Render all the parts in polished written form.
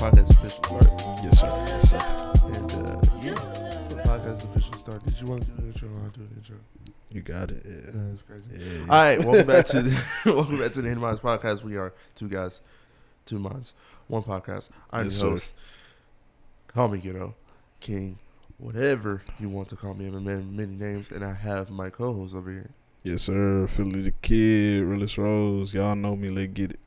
podcast official start. Yes, sir. Yes, sir. And yeah, the podcast official start. Did you want to do an intro? I want to do an intro. You got it. Yeah. That's crazy. Yeah. All right, welcome back to the Hidden Minds podcast. We are two guys, two minds, one podcast. I'm Yes, the sir. host. Call me, King, whatever you want to call me. I'm many names, and I have my co-host over here. Yes, sir. Philly the Kid, Realist Rose. Y'all know me. Let's get it.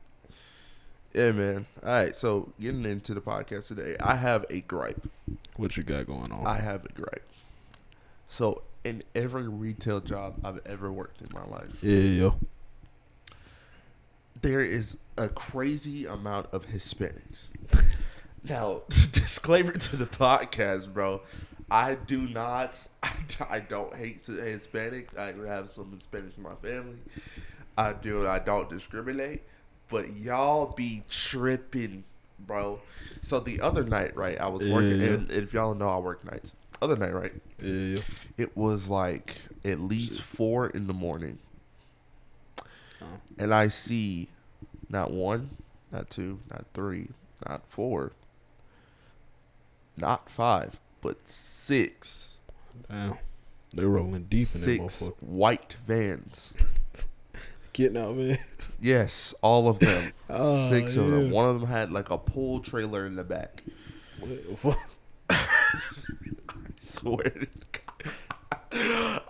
Yeah, man. All right, so getting into the podcast today, I have a gripe. What you got going on? I have a gripe. So, in every retail job I've ever worked in my life, Yeah. there is a crazy amount of Hispanics. Now, disclaimer to the podcast, bro. I don't hate Hispanics. I have some Hispanics in my family. I don't discriminate. But y'all be tripping, bro. So the other night, right, I was working, and if y'all know, I work nights. Other night, right? Yeah. It was like at least 4 a.m. And I see not 1, not 2, not 3, not 4, not 5, but 6. Damn. They're rolling deep in that 6 motherfucker. white vans. Getting out, man. Yes, all of them. Oh, 6 of them. yeah. One of them had like a pull trailer in the back. What the fuck?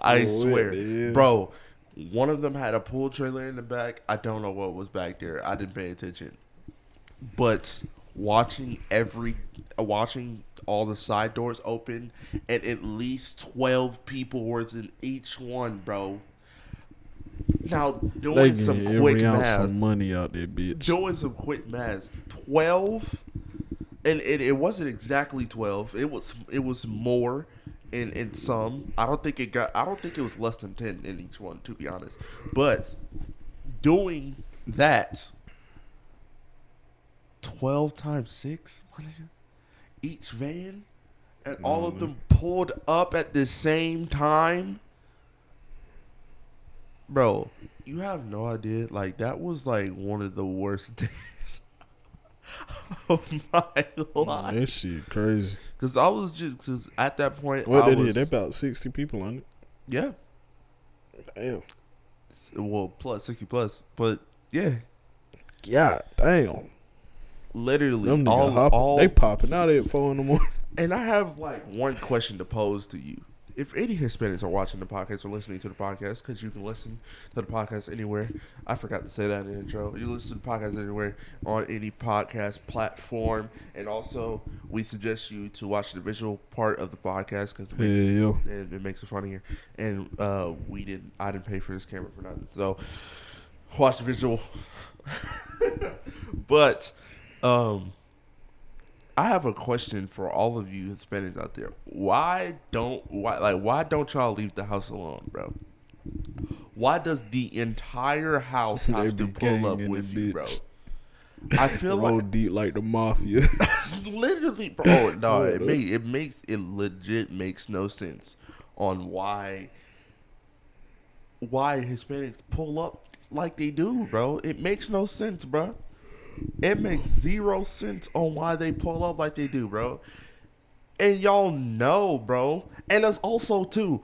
I Oh, swear. yeah. Bro, one of them had a pool trailer in the back. I don't know what was back there. I didn't pay attention. But watching all the side doors open and at least 12 people was in each one, bro. Now, doing some quick math. Some money out there, bitch. Doing some quick math. 12, and it wasn't exactly 12. It was more in some. I don't think it was less than 10 in each one, to be honest. But doing that 12 times 6 each van, and all of them pulled up at the same time. Bro, you have no idea. Like, that was like one of the worst days of my life. That shit crazy. Cause at that point, What they did? They about 60 people on it. Yeah. Damn. Well, plus 60 plus, but yeah, God damn. literally Them niggas all. they popping out at 4 in the morning. And I have like one question to pose to you. If any Hispanics are watching the podcast or listening to the podcast, because you can listen to the podcast anywhere. I forgot to say that in the intro. You listen to the podcast anywhere on any podcast platform. And also, we suggest you to watch the visual part of the podcast because it makes it funnier. And I didn't pay for this camera for nothing. So, watch the visual. But, I have a question for all of you Hispanics out there. Why don't y'all leave the house alone, bro? Why does the entire house have to pull up with you, bro? I feel like deep like the mafia. literally, bro. No, it legit makes no sense on why Hispanics pull up like they do, bro. It makes no sense, bro. It makes 0 sense on why they pull up like they do, bro. And y'all know, bro. And there's also too,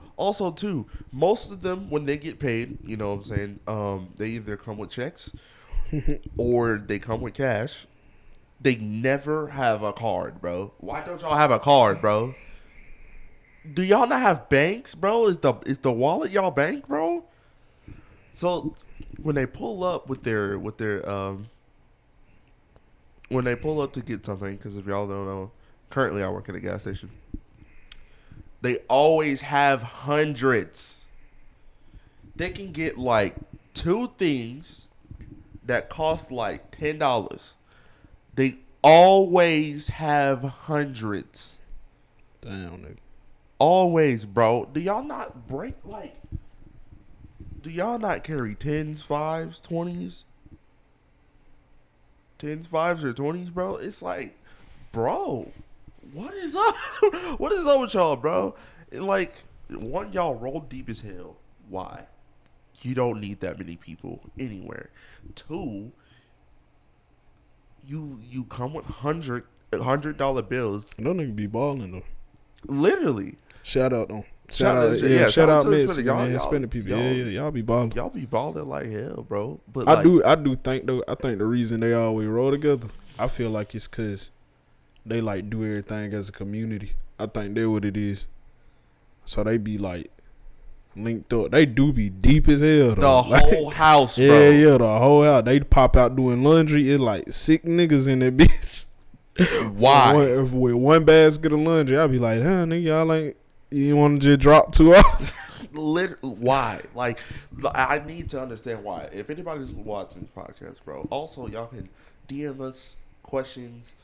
most of them, when they get paid, you know what I'm saying, they either come with checks or they come with cash. They never have a card, bro. Why don't y'all have a card, bro? Do y'all not have banks, bro? Is the wallet y'all bank, bro? So when they pull up with their when they pull up to get something, because if y'all don't know, currently I work at a gas station. They always have hundreds. They can get like 2 things that cost like $10. They always have hundreds. Damn, nigga. Always, bro. Do y'all not carry 10s, 5s, 20s? 10s, 5s, or 20s, bro? It's like, bro, what is up? What is up with y'all, bro? Like, one, y'all roll deep as hell. Why? You don't need that many people anywhere. 2, you come with $100 bills. And those niggas be balling though. Literally. Shout out though. Shout out Shout out to the Mexican, Hispanic. man. Y'all- Hispanic people. y'all- Yeah, y'all be balling. Y'all be balling like hell, bro. But I do think though. I think the reason they always roll together, I feel like it's because they like do everything as a community. I think that's what it is. So they be like linked up. They do be deep as hell though. The whole house, bro. Yeah, the whole house. They pop out doing laundry. It's like 6 niggas in that bitch. Why? With one basket of laundry, I be like, huh, nigga, y'all ain't. You want to just drop 2 off? Why? Like, I need to understand why. If anybody's watching this podcast, bro, also y'all can DM us questions.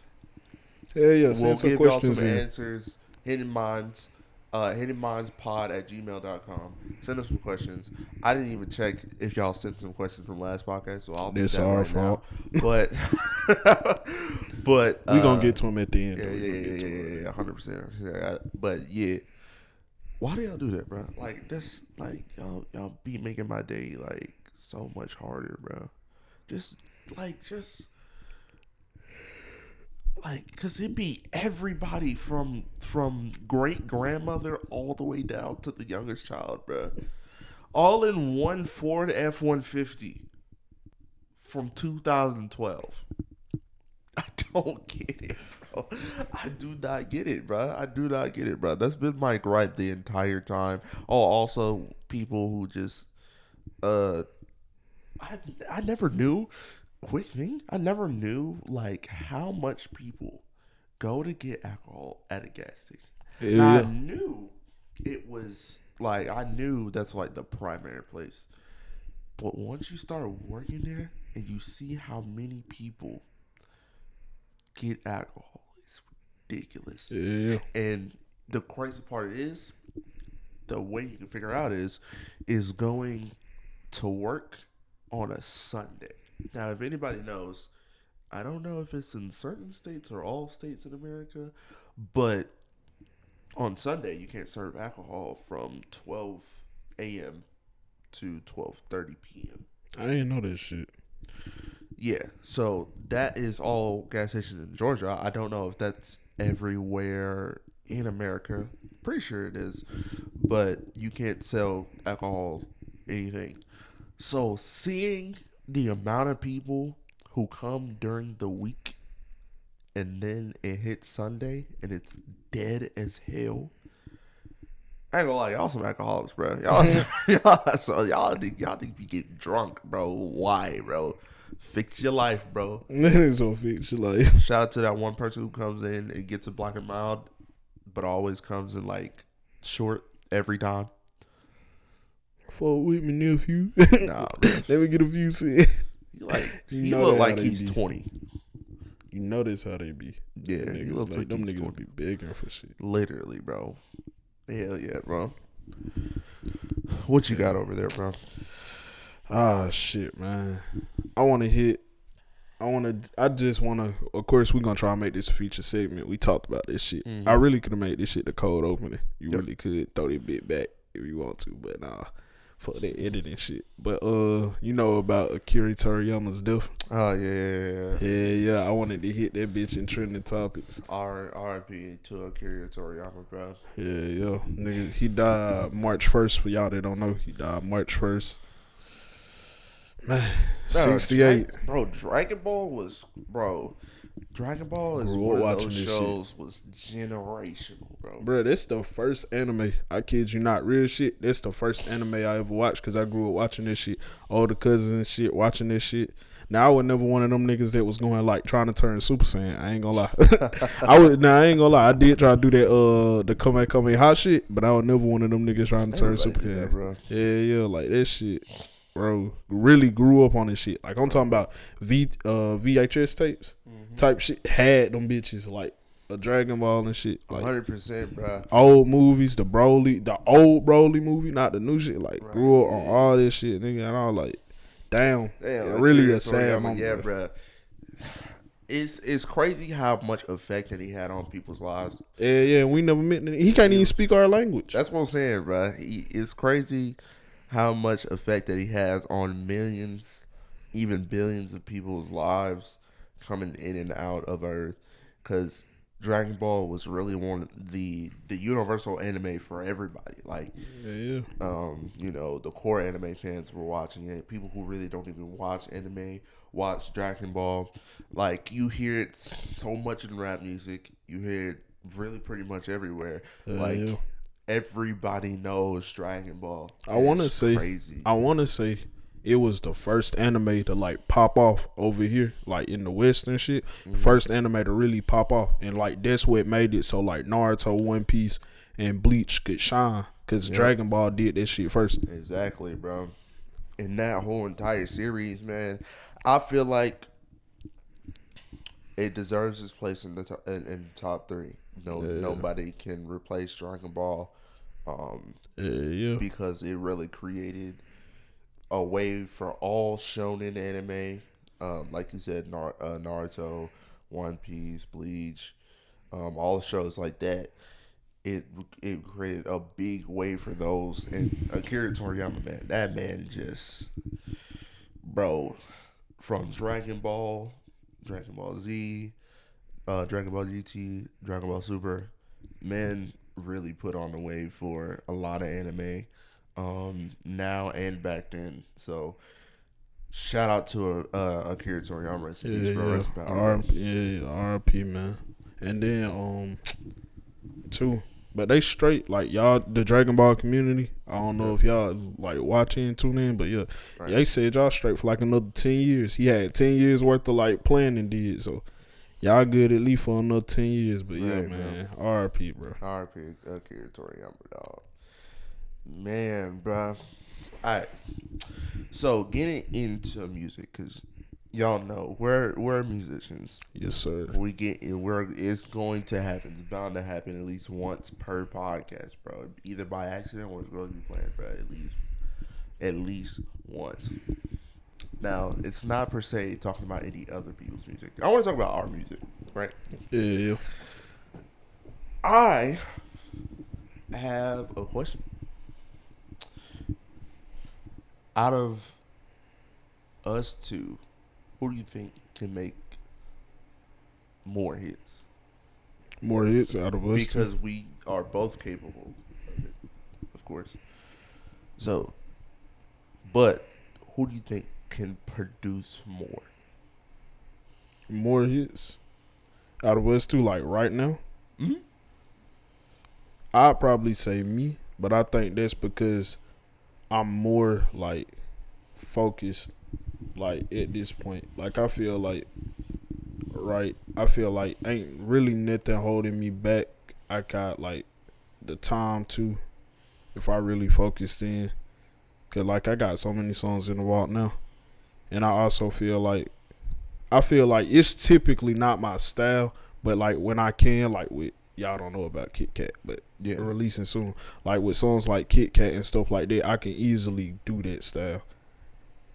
Yeah, We'll send some give y'all questions some in. answers. hiddenmindspod at gmail.com. Send us some questions. I didn't even check if y'all sent some questions from last podcast, so I'll do That's that our right fault. now. But We gonna get to them at the end. Yeah, 100%. But yeah, why do y'all do that, bro? Like that's like y'all be making my day like so much harder, bro. Just cause it be everybody from great grandmother all the way down to the youngest child, bro. All in one Ford F-150 from 2012. I don't get it, bro. I do not get it, bro. That's been my gripe the entire time. Oh, also people who just, I never knew. Quick thing, I never knew like how much people go to get alcohol at a gas station. Yeah. Now, I knew it was like I knew that's like the primary place, but once you start working there and you see how many people get alcohol, it's ridiculous. Yeah. And the crazy part is, the way you can figure out is going to work on a Sunday. Now, if anybody knows, I don't know if it's in certain states or all states in America, but on Sunday you can't serve alcohol from 12 a.m. to 12:30 p.m. I didn't know this shit. Yeah, so that is all gas stations in Georgia. I don't know if that's everywhere in America. Pretty sure it is, but you can't sell alcohol, anything. So seeing the amount of people who come during the week and then it hits Sunday and it's dead as hell. I ain't gonna lie, y'all some alcoholics, bro. Y'all need to be getting drunk, bro. Why, bro? Fix your life, bro. Niggas gonna fix your life. Shout out to that one person who comes in and gets a black and mild, but always comes in like short every time. Fuck with me, nephew. Nah, bro. Let me get a few cents. He look like he's 20. You know this how they be. Yeah, Them he niggas, looks like them he's niggas 20. be begging for shit. Literally, bro. Hell yeah, bro. What you got over there, bro? Ah, shit, man. I just want to, of course, we're going to try and make this a feature segment. We talked about this shit. Mm-hmm. I really could have made this shit the cold opening. You Yep. really could throw that bit back if you want to, but nah. Fuck that editing shit. But, you know about Akira Toriyama's death? Oh, yeah. Yeah. I wanted to hit that bitch in trending topics. R.I.P. to Akira Toriyama, bro. Yeah. Nigga, he died March 1st. For y'all that don't know, he died March 1st. Man, 68. Dragon Ball is one Grew up of watching those this shows was generational, bro. Bro, that's the first anime. I kid you not, real shit. That's the first anime I ever watched because I grew up watching this shit. All the cousins and shit watching this shit. Now I was never one of them niggas that was going like trying to turn Super Saiyan. I ain't gonna lie. I ain't gonna lie. I did try to do that the Kame hot shit, but I was never one of them niggas trying to turn Super Saiyan. Bro. Yeah, like that shit. Bro, really grew up on this shit. Like I'm talking about VHS tapes type shit. Had them bitches like a Dragon Ball and shit. Like 100%, bro. old movies, the old Broly movie, not the new shit. Like grew up on all this shit, nigga. And I was like, damn really a sad moment. Yeah, bro. It's crazy how much effect that he had on people's lives. Yeah. We never met. He can't even speak our language. That's what I'm saying, bro. It's crazy how much effect that he has on millions, even billions of people's lives coming in and out of Earth. because Dragon Ball was really one of the universal anime for everybody. Like, Yeah. you know, the core anime fans were watching it. People who really don't even watch anime watch Dragon Ball. Like, you hear it so much in rap music. You hear it really pretty much everywhere. Like, Yeah. everybody knows Dragon Ball. I want to It's say, crazy. it was the first anime to like pop off over here, like in the West and shit. First anime to really pop off, and like that's what made it so like Naruto, One Piece, and Bleach could shine, cause Dragon Ball did that shit first. Exactly, bro. And that whole entire series, man, I feel like it deserves its place in the in top three. Nobody can replace Dragon Ball, Yeah. because it really created a wave for all shonen anime. Like you said, Naruto, One Piece, Bleach, all the shows like that. It created a big wave for those. And Akira Toriyama, man, that man just, bro, from Dragon Ball, Dragon Ball Z, Dragon Ball GT, Dragon Ball Super, man, really put on the wave for a lot of anime, now and back then. So shout out to Akira Toriyama. Rest in peace, bro. Rest in power, bro. RP, man. And then too, but they straight like y'all, the Dragon Ball community. I don't know if y'all like watching, tune in, but yeah, they said y'all straight for like another 10 years. He had 10 years worth of like planning did, so y'all good at least for another 10 years. But yeah, man, RP, bro. RP Akira Toriyama, dog. Man, bro. All right. So getting into music, cause y'all know we're musicians. Yes, sir. It's going to happen. It's bound to happen at least once per podcast, bro. Either by accident or it's going to be planned, bro. At least once. Now, it's not per se talking about any other people's music. I want to talk about our music, right? Yeah. I have a question. Out of us two, who do you think can make more hits? More hits out of us Because we are both capable of it, of course. So, but who do you think can produce more? More hits out of us two, like right now. Mm-hmm. I'd probably say me, but I think that's because I'm more like focused, like at this point. Like I feel like ain't really nothing holding me back. I got like the time to, if I really focused in, cause like I got so many songs in the vault now, and I also feel like it's typically not my style, but like when I can, like with y'all don't know about Kit Kat, but releasing soon, like with songs like Kit Kat and stuff like that, I can easily do that style.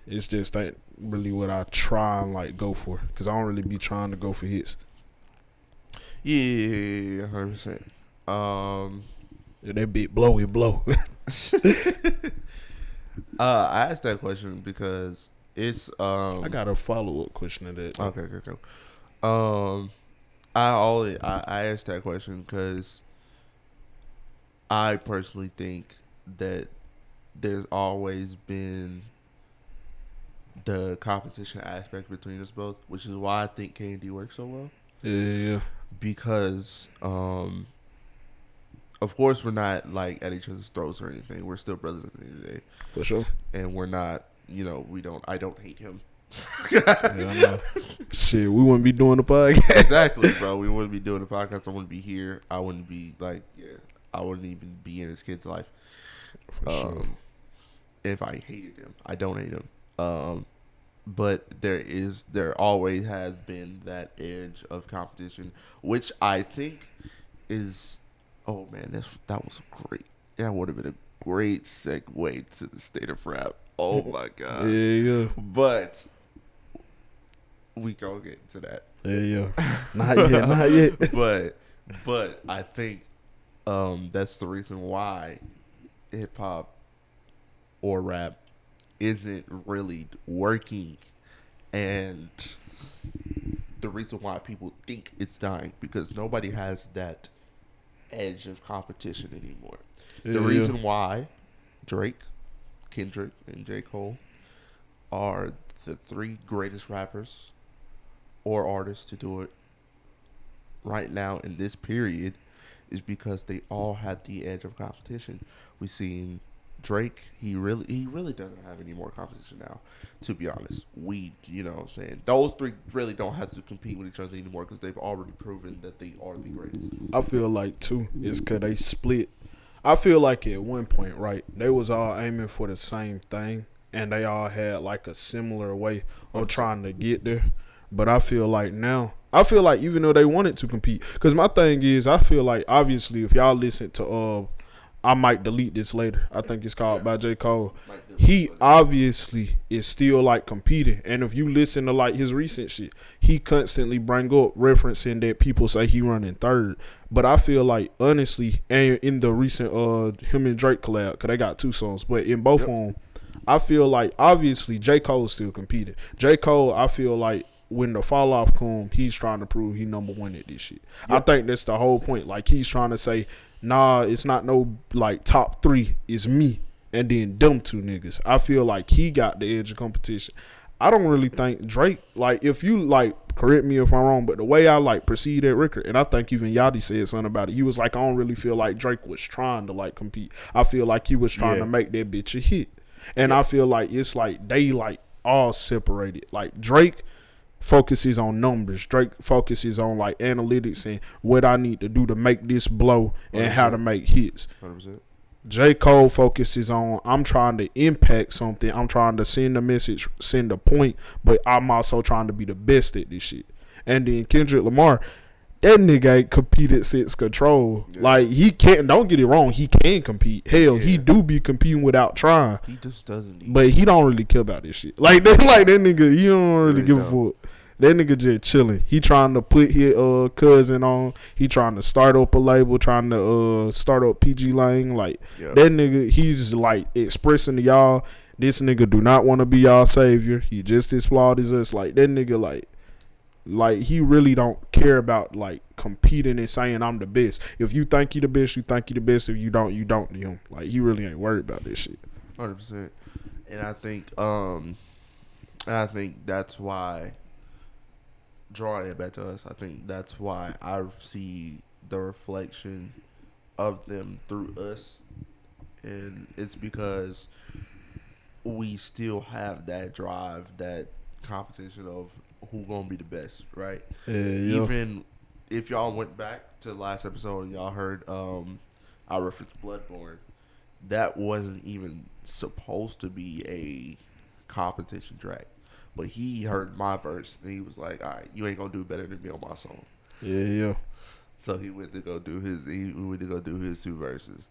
It's just ain't really what I try and like go for, cause I don't really be trying to go for hits. Yeah, 100%. That bit blow. I asked that question because it's I got a follow up question to that. Okay. I asked that question because I personally think that there's always been the competition aspect between us both, which is why I think K&D works so well. Yeah. Because of course we're not like at each other's throats or anything. We're still brothers at the end of the day. For sure. And we're not, I don't hate him. Yeah, shit, we wouldn't be doing the podcast. Exactly, bro. We wouldn't be doing the podcast. I wouldn't be here. I wouldn't be I wouldn't even be in his kid's life. For sure. If I hated him. I don't hate him. But there always has been that edge of competition, which I think is, oh man, that would have been a great segue to the state of rap. Oh my gosh. Yeah. But we gonna get into that. Yeah. Not yet. But I think that's the reason why hip hop or rap isn't really working, and the reason why people think it's dying, because nobody has that edge of competition anymore. The reason why Drake, Kendrick, and J. Cole are the 3 greatest rappers or artists to do it right now in this period is because they all had the edge of competition. We seen Drake, he really doesn't have any more competition now, to be honest. You know what I'm saying? Those 3 really don't have to compete with each other anymore because they've already proven that they are the greatest. I feel like, too, it's because they split. I feel like at one point, right, they was all aiming for the same thing, and they all had, like, a similar way of trying to get there. But I feel like now, even though they wanted to compete, because my thing is, I feel like, obviously, if y'all listen to, I might delete this later, I think it's called by J. Cole, he obviously is still, like, competing. And if you listen to, like, his recent shit, he constantly bring up referencing that people say he running third. But I feel like, honestly, and in the recent him and Drake collab, because they got 2 songs, but in both of them, I feel like, obviously, J. Cole still competing. J. Cole, I feel like, when the fall off come, he's trying to prove he number 1 at this shit. Yep. I think that's the whole point. Like, he's trying to say, nah, it's not no, like, top 3. It's me and then them 2 niggas. I feel like he got the edge of competition. I don't really think Drake, like, if you, like, correct me if I'm wrong, but the way I, like, perceive that record, and I think even Yachty said something about it, he was like, I don't really feel like Drake was trying to, like, compete. I feel like he was trying to make that bitch a hit. And I feel like it's like they, like, all separated. Like, Drake focuses on numbers. Drake focuses on, like, analytics and what I need to do to make this blow and 100%. How to make hits. 100%. J. Cole focuses on, I'm trying to impact something. I'm trying to send a message, send a point, but I'm also trying to be the best at this shit. And then Kendrick Lamar, that nigga ain't competed since Control. Yeah. Like, he can't, don't get it wrong, he can compete. Hell, he do be competing without trying. He just doesn't. But he don't really care about this shit. Like that nigga, he don't really give a fuck. That nigga just chilling. He trying to put his cousin on. He trying to start up a label, trying to start up PG Lang. Like, that nigga, he's like expressing to y'all, this nigga do not want to be y'all savior. He just as flawed as us. Like, that nigga, like he really don't care about, like, competing and saying I'm the best. If you think you the best, you think you the best. If you don't, you don't. You know, like, he really ain't worried about this shit. 100%. And I think that's why, drawing it back to us, I think that's why I see the reflection of them through us, and it's because we still have that drive, that competition of who gonna be the best, right? Even if y'all went back to the last episode and y'all heard I referenced Bloodborne, that wasn't even supposed to be a competition track. But he heard my verse and he was like, all right, you ain't gonna do better than me on my song. Yeah. So he went to go do his 2 verses.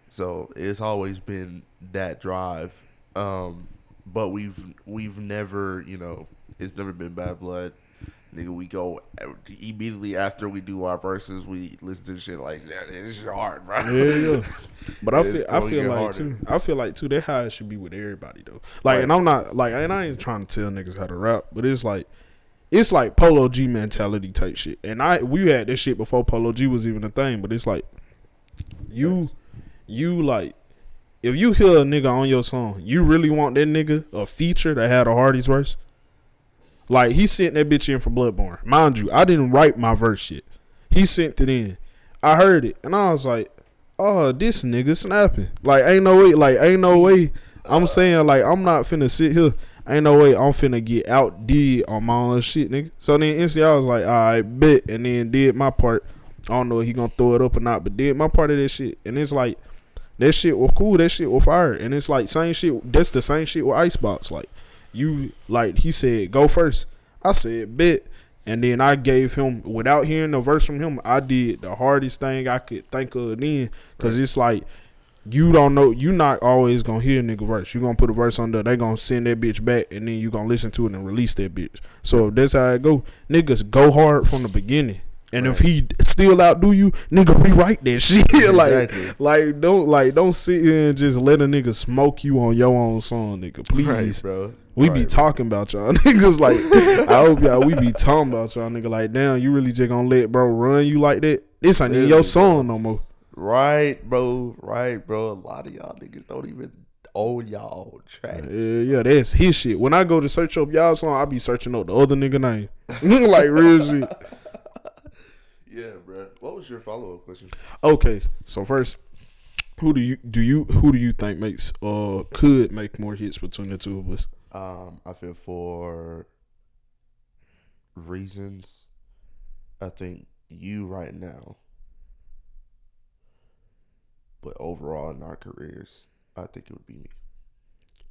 So it's always been that drive. But we've never, you know, it's never been bad blood. Nigga, we go immediately after we do our verses, we listen to shit like that. This is hard, bro. Yeah. But I feel like too, that's how it should be with everybody though. Like, right. And I'm not like, and I ain't trying to tell niggas how to rap, but it's like Polo G mentality type shit. And we had this shit before Polo G was even a thing, but it's like you like, if you hear a nigga on your song, you really want that nigga a feature that had the hardest verse? Like, he sent that bitch in for Bloodborne. Mind you, I didn't write my verse yet. He sent it in. I heard it, and I was like, oh, this nigga snapping. Like, ain't no way. I'm saying, like, I'm not finna sit here. Ain't no way I'm finna get outdid on my own shit, nigga. So then instantly I was like, all right, bet. And then did my part. I don't know if he gonna throw it up or not, but did my part of that shit. And it's like, that shit was cool. That shit was fire. And it's like, same shit. That's the same shit with Icebox. Like, you, like, he said, go first. I said, bet. And then I gave him, without hearing a verse from him, I did the hardest thing I could think of then. Because it's like, you don't know, you not always going to hear a nigga verse. You going to put a verse on there, they going to send that bitch back, and then you going to listen to it and release that bitch. So if that's how it go, niggas go hard from the beginning. And if he still outdo you, nigga, rewrite that shit. Exactly. Don't sit here and just let a nigga smoke you on your own song, nigga. Please. Right, bro. We be talking about y'all niggas like, I hope y'all, we be talking about y'all nigga like, damn, you really just gonna let bro run you like that? This ain't even your song no more. Right, bro. Right, bro. A lot of y'all niggas don't even own y'all track. Yeah, that's his shit. When I go to search up y'all song, I be searching up the other nigga name. Like real shit. Yeah, bro. What was your follow-up question? Okay, so first, who do you think makes could make more hits between the two of us? I feel for reasons, I think you right now. But overall in our careers, I think it would be me.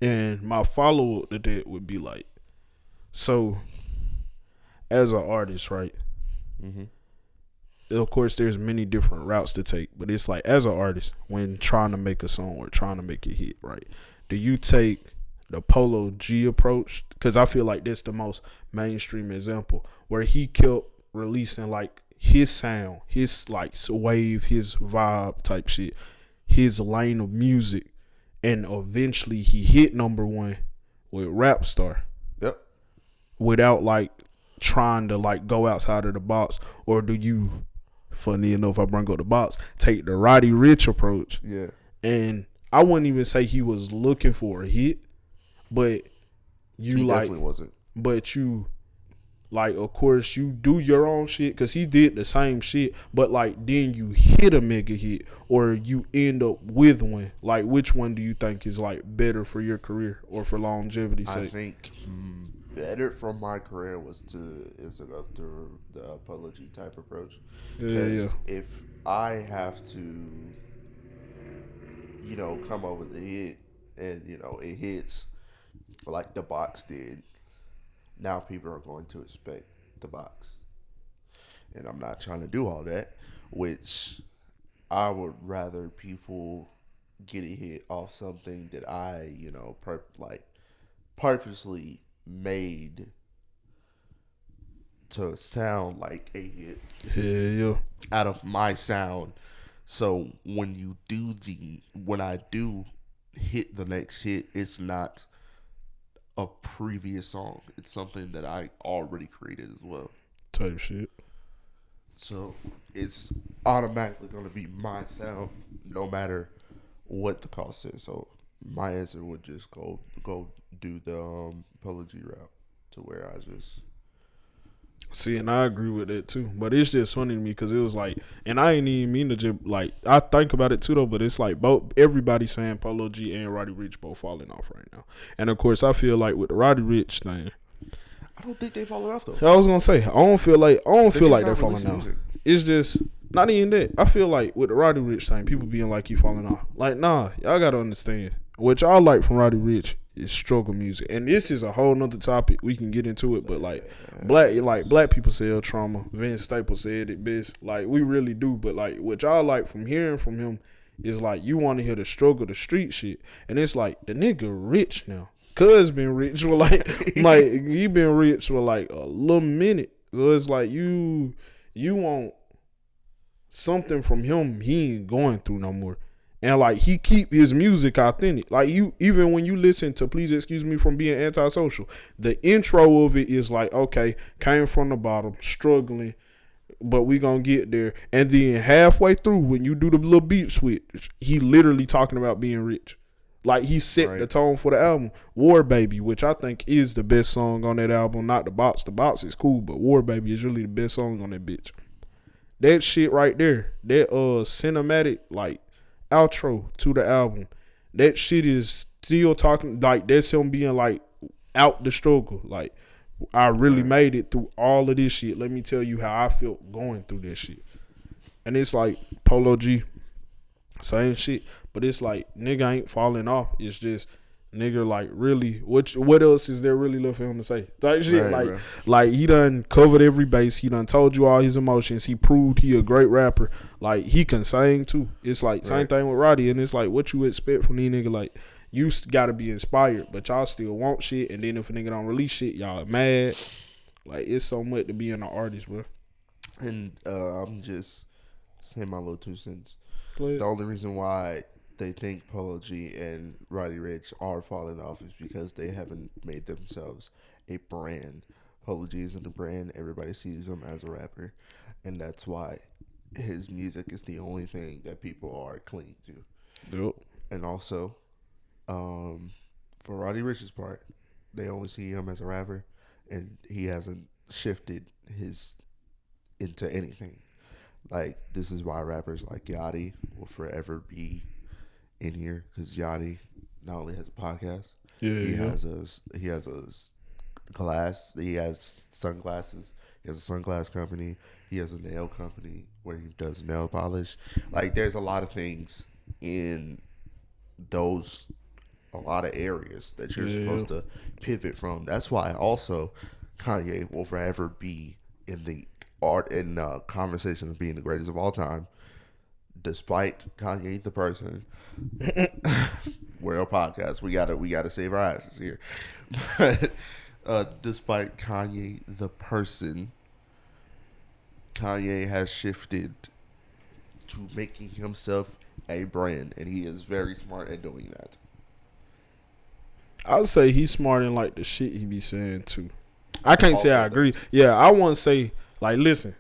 And my follow up to that would be like, so as an artist, right? Mm-hmm. Of course, there's many different routes to take, but it's like as an artist, when trying to make a song or trying to make a hit, right? Do you take the Polo G approach? Because I feel like that's the most mainstream example where he kept releasing like his sound, his like wave, his vibe type shit, his lane of music, and eventually he hit number one with Rap Star. Yep. Without like trying to like go outside of the box, or do you? Funny enough, I bring up the box. Take the Roddy Ricch approach. Yeah. And I wouldn't even say he was looking for a hit, but you he like, definitely wasn't. But you like, of course, you do your own shit because he did the same shit. But like, then you hit a mega hit, or you end up with one. Like, which one do you think is like better for your career or for longevity's sake? I think better for my career was to go through the apology type approach. Yeah. If I have to, come up with a hit and it hits like the box did, now people are going to expect the box, and I'm not trying to do all that. Which I would rather people get a hit off something that I purposely made to sound like a hit. Yeah. Out of my sound. So when I do hit the next hit, it's not a previous song. It's something that I already created as well. Type shit. So it's automatically going to be my sound no matter what the cost is. So my answer would just go do the apology route, to where I just see, and I agree with that too. But it's just funny to me because it was like, and I ain't even mean to just like, I think about it too though. But it's like both everybody saying Polo G and Roddy Ricch both falling off right now. And of course, I feel like with the Roddy Ricch thing, I don't think they falling off though. I was gonna say I don't feel like they're falling off. It's just not even that. I feel like with the Roddy Ricch thing, people being like he falling off. Like, nah, y'all gotta understand. What y'all like from Roddy Ricch is struggle music, and this is a whole nother topic. We can get into it, but like black people sell trauma. Vince Staples said it best. Like, we really do. But like what y'all like from hearing from him is like you want to hear the struggle, the street shit, and it's like the nigga rich now. Cuz been rich for like he been rich for like a little minute. So it's like you want something from him he ain't going through no more. And like he keep his music authentic. Like you, even when you listen to Please Excuse Me from Being Antisocial, the intro of it is like, okay, came from the bottom, struggling, but we gonna get there. And then halfway through, when you do the little beat switch, he literally talking about being rich. Like he set the tone for the album. War Baby, which I think is the best song on that album, not The Box. The Box is cool, but War Baby is really the best song on that bitch. That shit right there, that cinematic like outro to the album, that shit is still talking like that's him being like out the struggle. Like, I really made it through all of this shit. Let me tell you how I felt going through this shit. And it's like Polo G, same shit, but it's like nigga ain't falling off. It's just nigga like really what else is there really left for him to say? Like shit, like he done covered every base. He done told you all his emotions. He proved he a great rapper. Like he can sing too. It's like same thing with Roddy, and it's like what you expect from these nigga. Like you gotta be inspired, but y'all still want shit. And then if a nigga don't release shit, y'all mad. Like it's so much to be an artist, bro. And I'm just saying my little 2 cents. The only reason why they think Polo G and Roddy Ricch are falling off is because they haven't made themselves a brand. Polo G isn't a brand. Everybody sees him as a rapper, and that's why his music is the only thing that people are clinging to. Yep. And also, for Roddy Ricch's part, they only see him as a rapper, and he hasn't shifted his into anything. Like, this is why rappers like Yachty will forever be in here, because Yachty not only has a podcast, he has a glass, he has sunglasses, he has a sunglass company, he has a nail company where he does nail polish. Like, there's a lot of things in those, a lot of areas that you're supposed to pivot from. That's why also Kanye will forever be in the art and conversation of being the greatest of all time, despite Kanye the person. We're a podcast. We gotta save our asses here. But despite Kanye the person, Kanye has shifted to making himself a brand, and he is very smart at doing that. I'd say he's smart in like the shit he be saying too. I can't say I agree. Yeah, I want to say like, listen,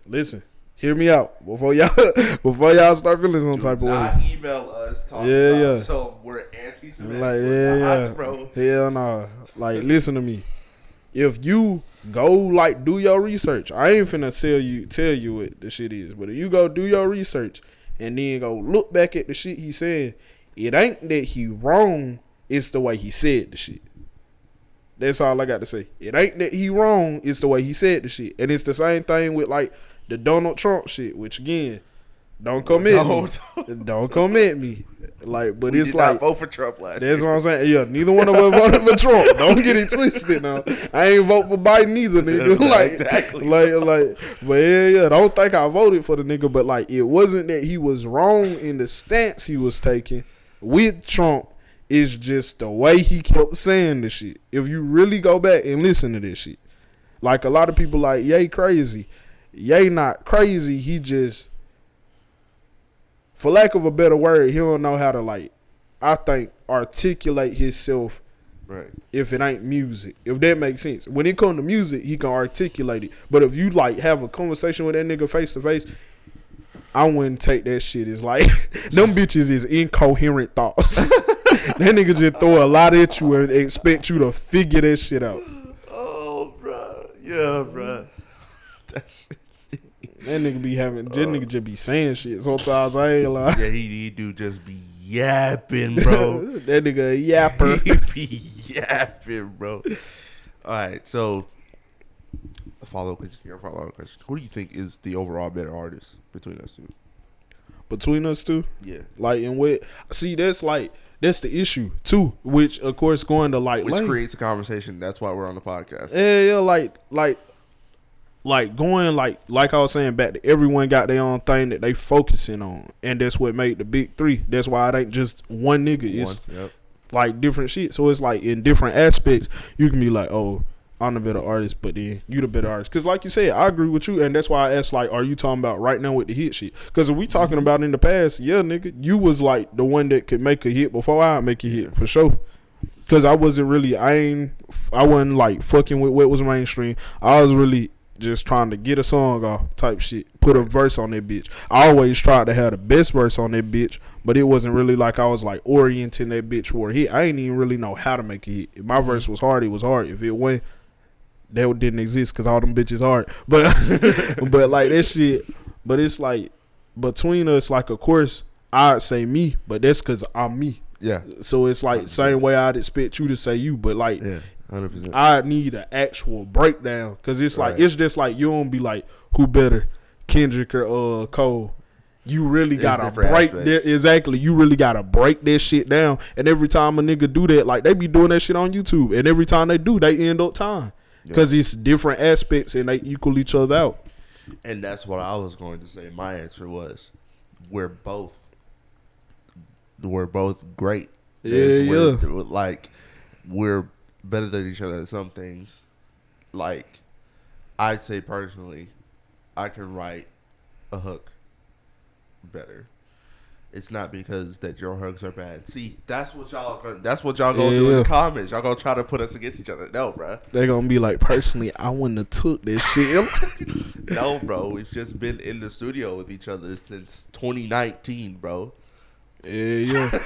hear me out before y'all start feeling some type of way. Email us talking about so we're anti-Semitic. Like bro. Hell no. Like, listen to me. If you go like do your research, I ain't finna tell you what the shit is, but if you go do your research and then go look back at the shit he said, it ain't that he wrong. It's the way he said the shit. That's all I got to say. It ain't that he wrong. It's the way he said the shit. And it's the same thing with like the Donald Trump shit, which again, don't come at me. Don't come at me. Like, but it's like, vote for Trump last that's what I'm saying. Yeah, neither one of us voted for Trump. Don't get it twisted now. I ain't vote for Biden either, nigga. Like, but yeah. Don't think I voted for the nigga, but like, it wasn't that he was wrong in the stance he was taking with Trump. It's just the way he kept saying the shit. If you really go back and listen to this shit, like a lot of people like, Ye crazy. Ye not crazy. He just, for lack of a better word, he don't know how to like, I think, articulate himself. Right. If it ain't music, if that makes sense. When it comes to music, he can articulate it. But if you like have a conversation with that nigga face to face, I wouldn't take that shit as like them bitches is incoherent thoughts. That nigga just throw a lot at you and expect you to figure that shit out. Oh, bro. Yeah, bro. That's it. That nigga be having, that nigga just be saying shit. Sometimes I ain't lying. Yeah, he do just be yapping, bro. That nigga a yapper. He be yapping, bro. All right, so a follow-up question. Who do you think is the overall better artist between us two? Between us two? Yeah. Like, and what? See, that's the issue too. Which of course going to like, which creates a conversation. That's why we're on the podcast. Yeah, like going like I was saying back to everyone got their own thing that they focusing on, and that's what made the big three. That's why it ain't just one nigga. It's like different shit. So it's like in different aspects you can be like, oh, I'm the better artist, but then you the better artist. Because like you said, I agree with you, and that's why I asked, like, are you talking about right now with the hit shit? Because if we talking about in the past, yeah, nigga, you was like the one that could make a hit before I make a hit, for sure. Because I wasn't really, I wasn't like fucking with what was mainstream. I was really just trying to get a song off type shit, put a verse on that bitch. I always tried to have the best verse on that bitch, but it wasn't really like I was like orienting that bitch for a hit. I didn't even really know how to make a hit. If my verse was hard, it was hard. If it went, that didn't exist because all them bitches hard. But but like that shit. But it's like between us, like of course I'd say me, but that's because I'm me. Yeah. So it's like 100%. Same way I'd expect you to say you, but like 100%. I need an actual breakdown because it's like it's just like you don't be like who better, Kendrick or Cole. You really gotta break that. Exactly. You really gotta break that shit down. And every time a nigga do that, like they be doing that shit on YouTube, and every time they do, they end up time. Because it's different aspects and they equal each other out. And that's what I was going to say. My answer was, we're both great. Yeah. We're better than each other at some things. Like, I'd say personally, I can write a hook better. It's not because that your hugs are bad. See, that's what y'all gonna do in the comments. Y'all gonna try to put us against each other. No, bro. They gonna be like, personally, I wouldn't have took this shit. No, bro. We've just been in the studio with each other since 2019, bro. Yeah.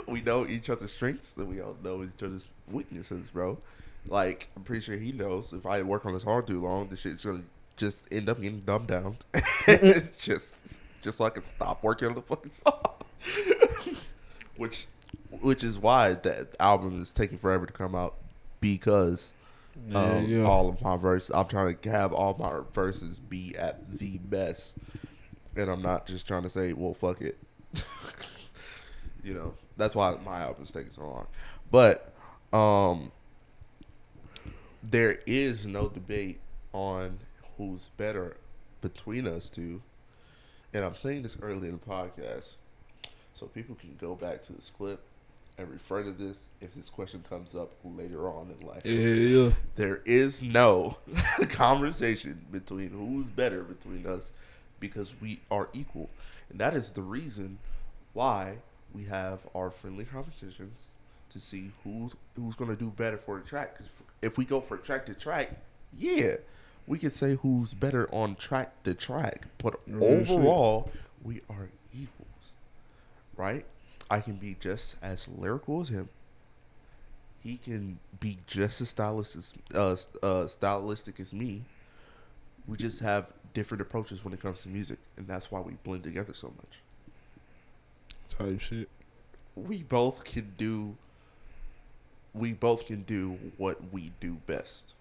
We know each other's strengths and we all know each other's weaknesses, bro. Like, I'm pretty sure he knows if I work on this hard too long, this shit's gonna just end up getting dumbed down. just so I can stop working on the fucking song. which is why that album is taking forever to come out, because all of my verses, I'm trying to have all my verses be at the best, and I'm not just trying to say, well, fuck it. You know, that's why my album's taking so long. But there is no debate on who's better between us two. And I'm saying this early in the podcast so people can go back to this clip and refer to this if this question comes up later on in life. Yeah. There is no conversation between who's better between us, because we are equal. And that is the reason why we have our friendly competitions to see who's going to do better for the track. Because if we go for track to track, yeah, we can say who's better on track to track. But overall, we are equals, right? I can be just as lyrical as him. He can be just as stylistic as me. We just have different approaches when it comes to music, and that's why we blend together so much. Type shit. We both can do what we do best,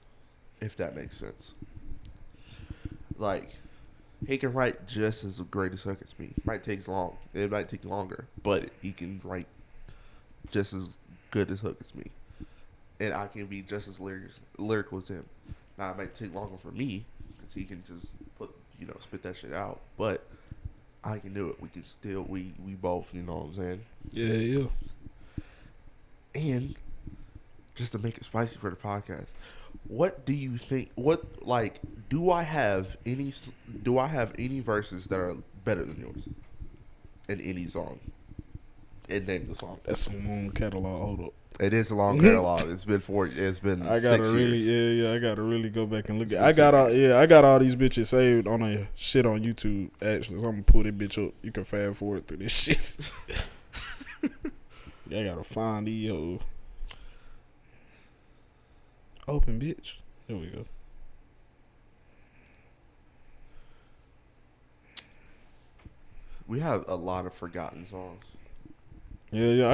if that makes sense. Like, he can write just as great as Hook as me. It might take longer, but he can write just as good as Hook as me. And I can be just as lyrical as him. Now, it might take longer for me, because he can just spit that shit out. But I can do it. We can still, we both, you know what I'm saying? Yeah. And just to make it spicy for the podcast, what do you think? Do I have any verses that are better than yours in any song? And name the song. That's a long catalog. Hold up. It is a long catalog. It's been 6 years. I gotta really go back and look at. I got all these bitches saved on a shit on YouTube. Actually, so I'm gonna pull that bitch up. You can fast forward through this shit. I gotta find these hoes. Open bitch. There we go. We have a lot of forgotten songs. Yeah.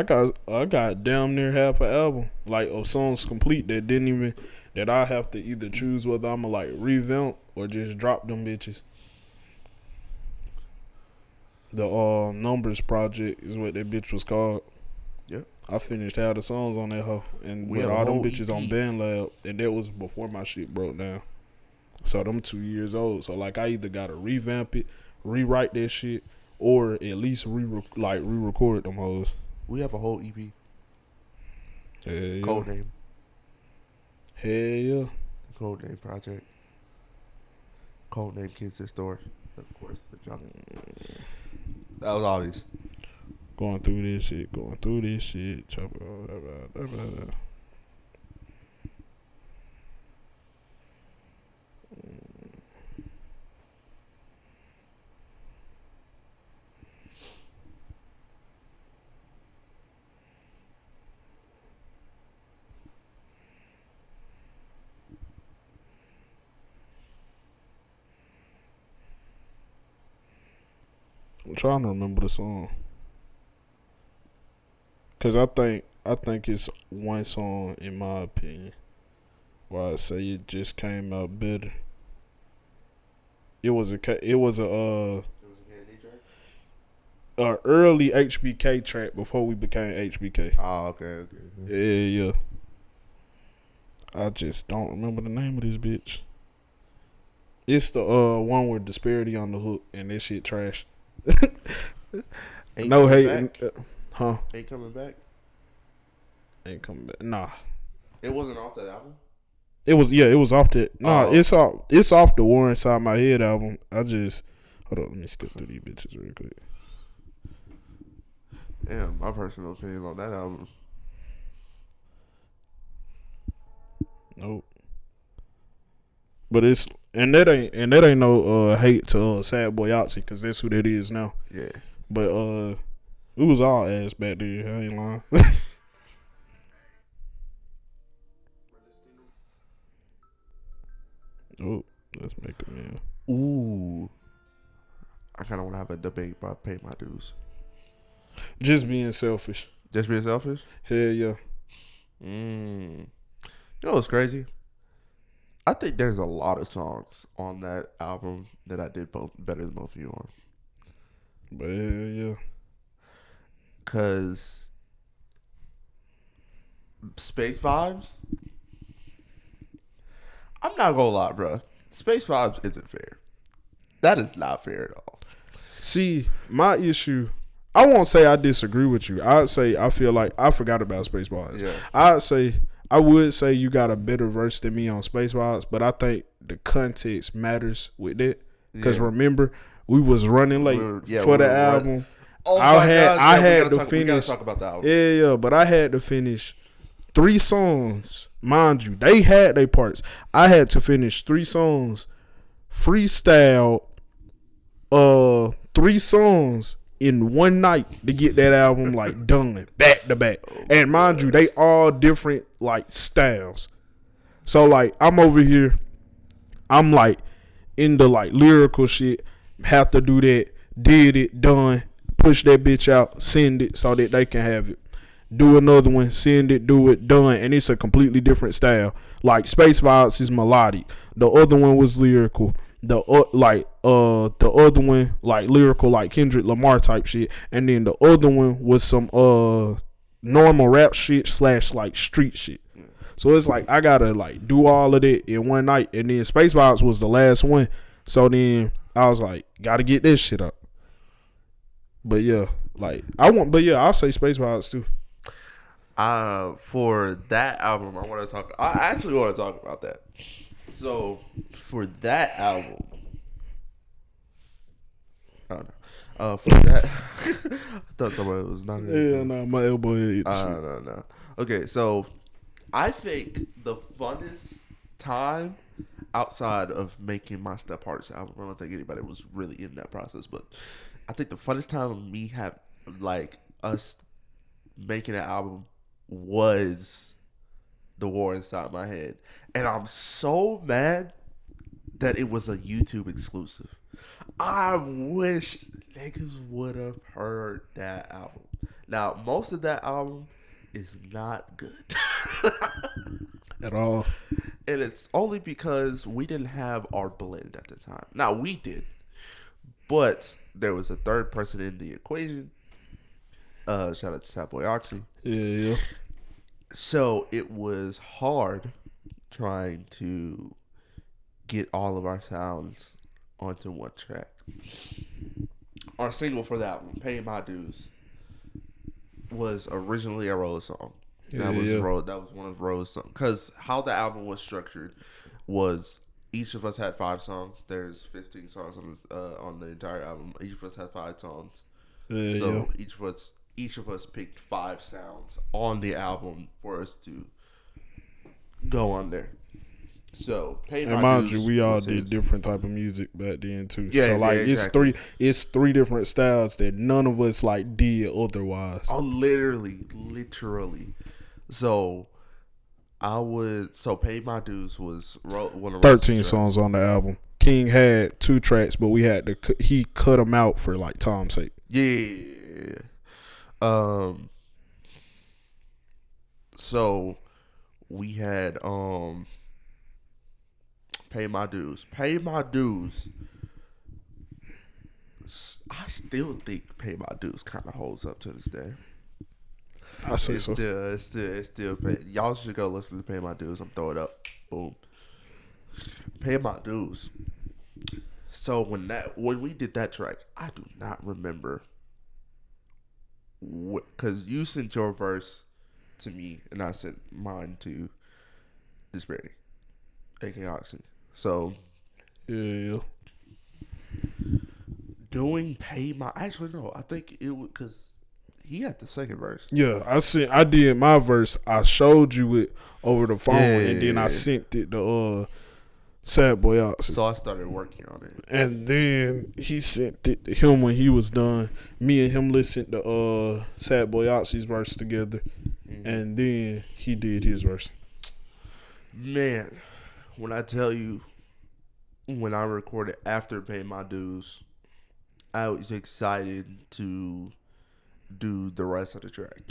I got damn near half an album, like, of songs complete that I have to either choose whether I'ma like revamp or just drop them bitches. The Numbers Project is what that bitch was called. Yep. I finished half the songs on that hoe, and with all them bitches on BandLab, and that was before my shit broke down. So them 2 years old. So like, I either gotta revamp it, rewrite that shit, or at least re-record them hoes. We have a whole EP. Yeah. Code name. Hell yeah. Code name project. Code name Kids Next Door. Of course. That was obvious. Going through this shit. Chop it all. I'm trying to remember the song, cause I think it's one song, in my opinion, where I say it just came out better. It was a early HBK track before we became HBK. Oh, okay. Yeah. I just don't remember the name of this bitch. It's the one with Disparity on the hook, and that shit trash. No hating. Ain't coming back. Ain't coming back. Nah. It wasn't off that album? It was off that. Nah, it's off the War Inside My Head album. Hold on, let me skip through these bitches real quick. Yeah, my personal opinion on that album. Nope. But it's that ain't no hate to Sad Boy Yahtzee because that's who that is now. Yeah. But it was all ass back there. I ain't lying. Oh, let's make a meal. Ooh. I kind of want to have a debate about pay my dues. Just being selfish. Just being selfish? Hell yeah. You know what's crazy? I think there's a lot of songs on that album that I did both better than both of you on. But yeah. Cause Space Vibes, I'm not gonna lie, bro. Space Vibes isn't fair. That is not fair at all. See, my issue, I won't say I disagree with you. I'd say I feel like I forgot about Space Vibes. Yeah. I would say you got a better verse than me on Space Vibes, but I think the context matters with it. Because remember, we was running late for the album. Oh my God! I had to finish. We gotta talk about the album. Yeah, but I had to finish 3 songs. Mind you, they had their parts. I had to finish 3 songs, freestyle, 3 songs in one night to get that album like done back to back. And mind you, they all different like styles. So like I'm over here, I'm like into like lyrical shit. Have to do that. Did it, done. Push that bitch out, send it so that they can have it. Do another one, send it, do it, done. And it's a completely different style. Like Space Vibes is melodic. The other one was lyrical. The other one like lyrical, like Kendrick Lamar type shit. And then the other one was some normal rap shit / like street shit. So it's like I gotta like do all of that in one night. And then Space Vibes was the last one. So then I was like, gotta get this shit up. But yeah, I'll say Space Vibes too. For that album, I actually want to talk about that. So for that album, I don't know. For that, I thought somebody was not. Yeah, no, my elbow hit. No. Okay, so I think the funnest time outside of making my Step Artist album, I don't think anybody was really in that process, but I think the funnest time of me have like us making an album was The War Inside My Head. And I'm so mad that it was a YouTube exclusive. I wish niggas would have heard that album. Now, most of that album is not good. At all. And it's only because we didn't have our blend at the time. Now, we did. But there was a third person in the equation. Shout out to Sad Boy Oxy. Yeah. So it was hard trying to get all of our sounds onto one track. Our single for that one, Pay My Dues, was originally a Rose song. That was one of Rose's songs. Because how the album was structured was each of us had 5 songs. There's 15 songs on the entire album. Each of us had 5 songs. Each of us picked 5 sounds on the album for us to go on there. So, and mind you, we all did different type of music back then too. Yeah, so like exactly. it's three different styles that none of us like did otherwise. Oh, literally. So Pay My Dues was one of 13 songs on the album. King had 2 tracks, but he cut them out for like time's sake. Yeah. So we had Pay My Dues. Pay My Dues. I still think Pay My Dues kind of holds up to this day. I say so. It's still y'all should go listen to Pay My Dues. I'm throwing it up. Boom. Pay My Dues. So when we did that track, I do not remember because you sent your verse to me and I sent mine to Disparity, aka Oxy. So yeah. Doing Pay My, actually no, I think it would, because He had the second verse. Yeah, I did my verse. I showed you it over the phone, and then I sent it to Sad Boy Oxy. So I started working on it. And then he sent it to him when he was done. Me and him listened to Sad Boy Oxy's verse together. And then he did his verse. Man, when I tell you, when I recorded after paying my dues, I was excited to do the rest of the track.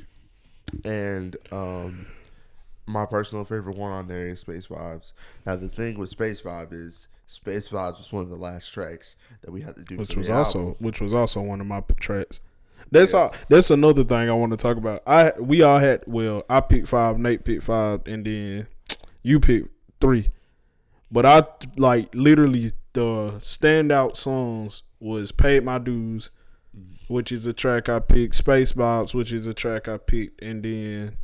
And my personal favorite one on there is Space Vibes. Now the thing with Space Vibe is Space Vibes was one of the last tracks that we had to do, which was also one of my tracks. That's another thing I want to talk about. I picked 5, Nate picked 5, and then you picked 3. But I like literally the standout songs was Paid My Dues, which is a track I picked, Space Vibes, which is a track I picked, and then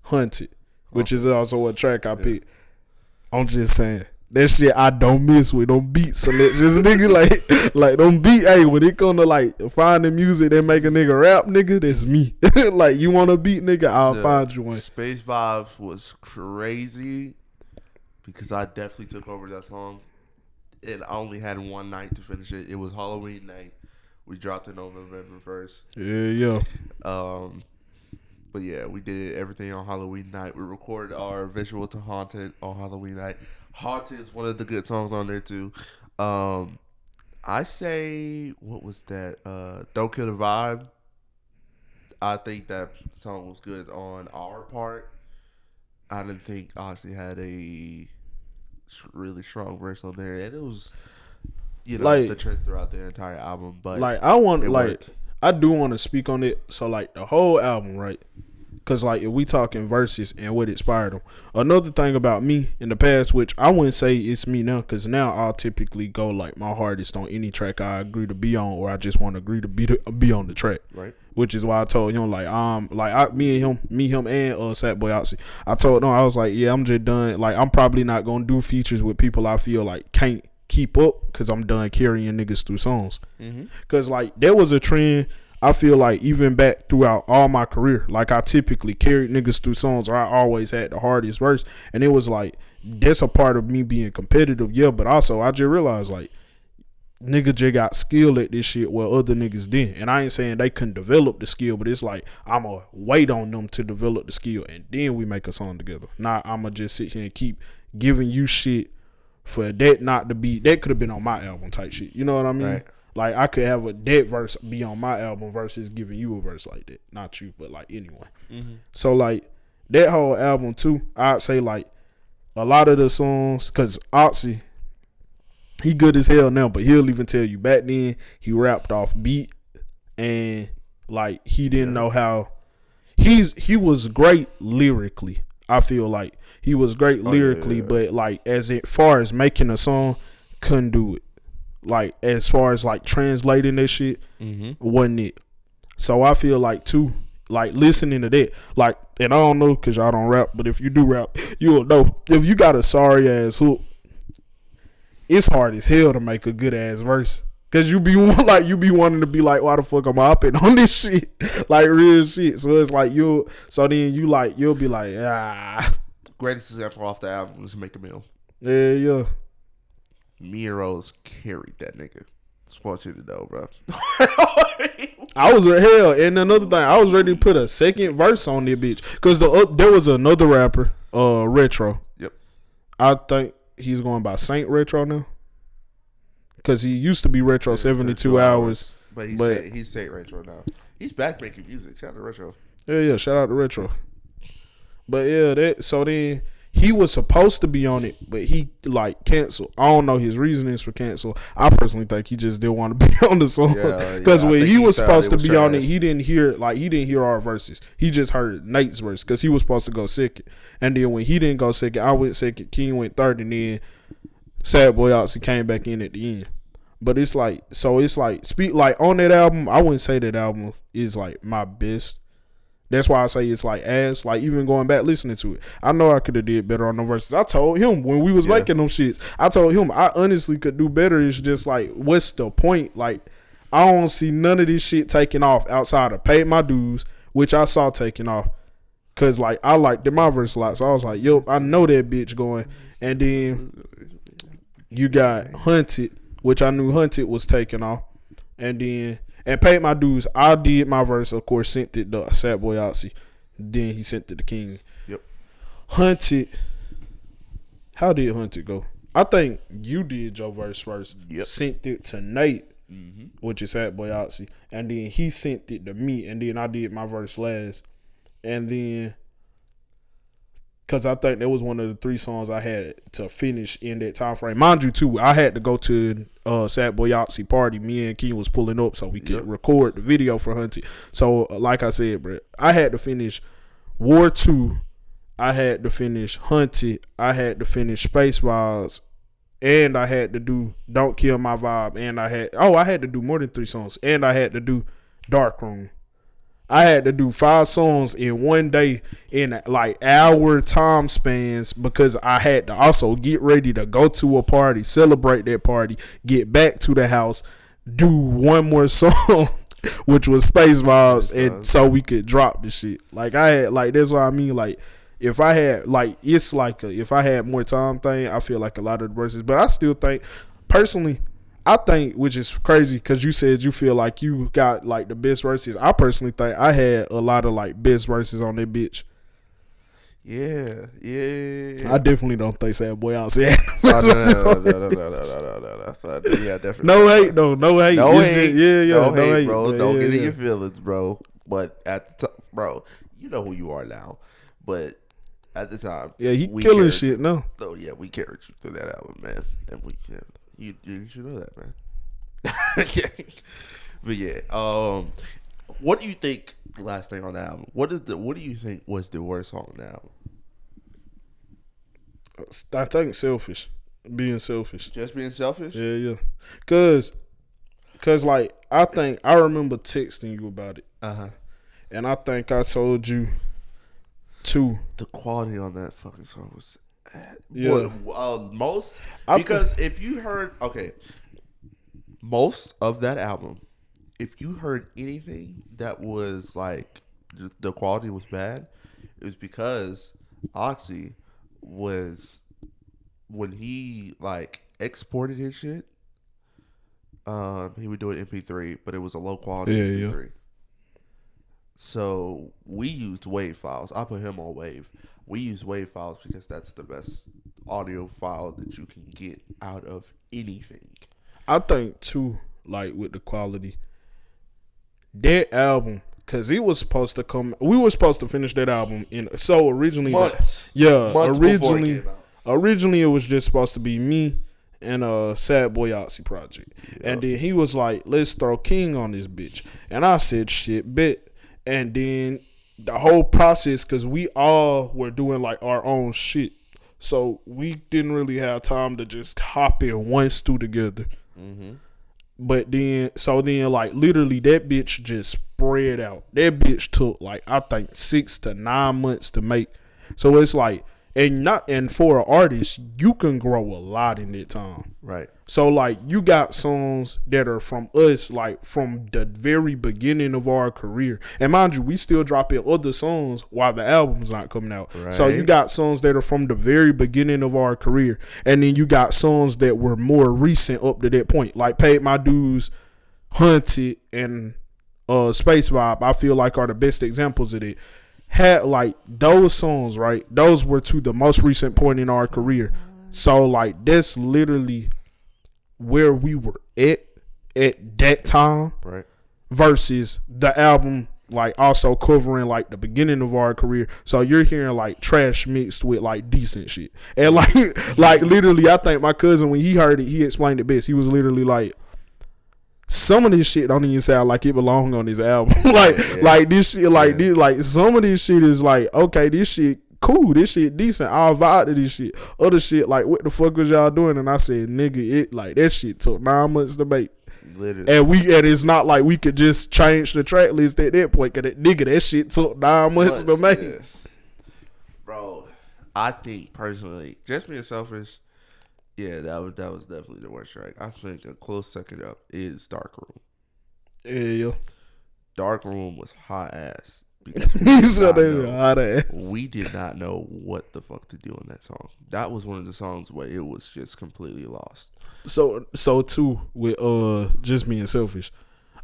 Hunted, which is also a track I picked. I'm just saying. That shit I don't miss with them beat selections, nigga. Like them beat. Hey, when it come to like finding music that make a nigga rap, nigga, that's me. Like you want a beat, nigga, I'll find you one. Space Vibes was crazy because I definitely took over that song. And I only had one night to finish it. It was Halloween night. We dropped it on November 1st. Yeah. But yeah, we did everything on Halloween night. We recorded our visual to Haunted on Halloween night. Haunted is one of the good songs on there too. I say, what was that? Don't Kill the Vibe. I think that song was good on our part. I didn't think Oxy had a really strong verse on there, and it was, like, the trend throughout the entire album. But like I do want to speak on it. So like the whole album, right? Because like if we talking verses and what inspired them. Another thing about me in the past, which I wouldn't say it's me now, because now I'll typically go like my hardest on any track I agree to be on, or I just want to agree to be on the track. Right. Which is why I told him me him and Sad Boy Oxy. I told him, I was like, yeah, I'm just done. Like I'm probably not gonna do features with people I feel like can't keep up, because I'm done carrying niggas through songs. Because like there was a trend, I feel like, even back throughout all my career, like I typically carried niggas through songs, or I always had the hardest verse, and it was like that's a part of me being competitive, yeah. But also I just realized like nigga just got skill at this shit where other niggas didn't, and I ain't saying they couldn't develop the skill, but it's like I'ma wait on them to develop the skill, and then we make a song together. Not I'ma just sit here and keep giving you shit for that not to be, that could have been on my album type shit. You know what I mean? Right. Like I could have a dead verse be on my album versus giving you a verse like that. Not you, but like anyone. So like that whole album too, I'd say like a lot of the songs, cause Oxy, he good as hell now, but he'll even tell you back then he rapped off beat, and like he didn't know how. He was great lyrically. I feel like he was great lyrically, but like as far as making a song, couldn't do it. Like as far as like translating that shit, wasn't it. So I feel like too, like listening to that, like, and I don't know because y'all don't rap, but if you do rap, you'll know if you got a sorry ass hook, it's hard as hell to make a good ass verse. Cause you be wanting to be like, why the fuck am I hopping on this shit? Like real shit. So it's like you'll be like, ah. Greatest example off the album was Make a Meal. Yeah. Me and Rose carried that nigga. Just want you to know, bro. I was hell, and another thing, I was ready to put a second verse on that bitch, cause there was another rapper, Retro. Yep. I think he's going by Saint Retro now, cause he used to be Retro 72 hours. But he's Saint Retro now. He's back making music. Shout out to Retro. Yeah. Shout out to Retro. But yeah, so then he was supposed to be on it, but he like canceled. I don't know his reasonings for cancel. I personally think he just didn't want to be on the song, because when he was supposed to be on it, he didn't hear our verses. He just heard Nate's verse because he was supposed to go second, and then when he didn't go second, I went second. King went third, and then Sad Boy Oxy came back in at the end. But it's like speak like on that album, I wouldn't say that album is like my best. That's why I say it's like ass. Like even going back listening to it, I know I could have did better on the verses. I told him when we was making them shits, I told him I honestly could do better. It's just like, what's the point? Like I don't see none of this shit taking off outside of Paid My Dues, which I saw taking off. Cause like I liked my verse a lot, so I was like, yo, I know that bitch going. And then you got Hunted, which I knew Hunted was taking off. And then Paid My Dues, I did my verse, of course, sent it to Sad Boy Oxy. Then he sent it to King. Yep. Hunted. How did Hunted go? I think you did your verse first. Yep. Sent it to Nate, which is Sad Boy Oxy. And then he sent it to me. And then I did my verse last. And then, because I think that was one of the 3 songs I had to finish in that time frame. Mind you, too, I had to go to Sad Boy Oxy party. Me and King was pulling up so we could record the video for Hunted. So, like I said, bro, I had to finish War 2. I had to finish Hunted. I had to finish Space Vibes. And I had to do Don't Kill My Vibe. And I had to do more than 3 songs. And I had to do Dark Room. I had to do 5 songs in one day in like hour time spans because I had to also get ready to go to a party, celebrate that party, get back to the house, do one more song, which was Space Vibes, and so we could drop the shit. Like I had, like that's what I mean. Like if I had, like it's like if I had more time thing, I feel like a lot of the verses, but I still think personally. I think, which is crazy, because you said you feel like you got like the best verses. I personally think I had a lot of like best verses on that bitch. Yeah. I definitely don't think Sad Boy out there. No. Yeah, definitely. No hate, no hate. No hate. No hate, bro. Don't get in your feelings, bro. But at the time, bro, you know who you are now. But at the time, yeah, he killing shit now. Oh yeah, we carried you through that album, man, and we can. You should know that, man. But yeah, what do you think? Last thing on the album, what do you think was the worst song on the album? I think selfish, being selfish, just being selfish. Yeah, cause like I remember texting you about it, and I think I told you too. The quality on that fucking song was. Yeah, most because if you heard most of that album, if you heard anything that was like the quality was bad, it was because Oxy was when he like exported his shit, he would do it MP3, but it was a low quality MP3. Yeah. So we used WAV files. I put him on WAV. We use WAV files because that's the best audio file that you can get out of anything. I think too, like with the quality, that album, because it was supposed to come. We were supposed to finish that album originally. Months originally it was just supposed to be me and a Sad Boy Oxy project, and then he was like, "Let's throw King on this bitch," and I said, "Shit, bet." And then the whole process, because we all were doing like our own shit, so we didn't really have time to just hop in one stew together. But then like literally that bitch just spread out. That bitch took like I think 6 to 9 months to make. So it's like, and for an artist, you can grow a lot in that time. Right. So like you got songs that are from us, like from the very beginning of our career. And mind you, we still dropping other songs while the album's not coming out. Right. So you got songs that are from the very beginning of our career. And then you got songs that were more recent up to that point. Like Paid My Dues, Hunted, and Space Vibe, I feel like are the best examples of it. Had like those songs, right? Those were to the most recent point in our career. So like that's literally where we were at that time, right? Versus the album, like also covering like the beginning of our career. So you're hearing like trash mixed with like decent shit, and like literally, I think my cousin, when he heard it, he explained it best. He was literally like, some of this shit don't even sound like it belong on this album. Like this shit, this, like some of this shit is like, okay, this shit cool, this shit decent, I'll vibe to this shit. Other shit, like, what the fuck was y'all doing? And I said, nigga, it like that shit took 9 months to make. Literally. And it's not like we could just change the track list at that point, cause that shit took 9 months to make. Yeah. Bro, I think personally, just being selfish, yeah, that was definitely the worst track. I think a close second up is Dark Room. Yeah. Dark Room was hot ass. Because He said they were hot ass. we did not know what the fuck to do in that song. That was one of the songs where it was just completely lost. So too with just being selfish.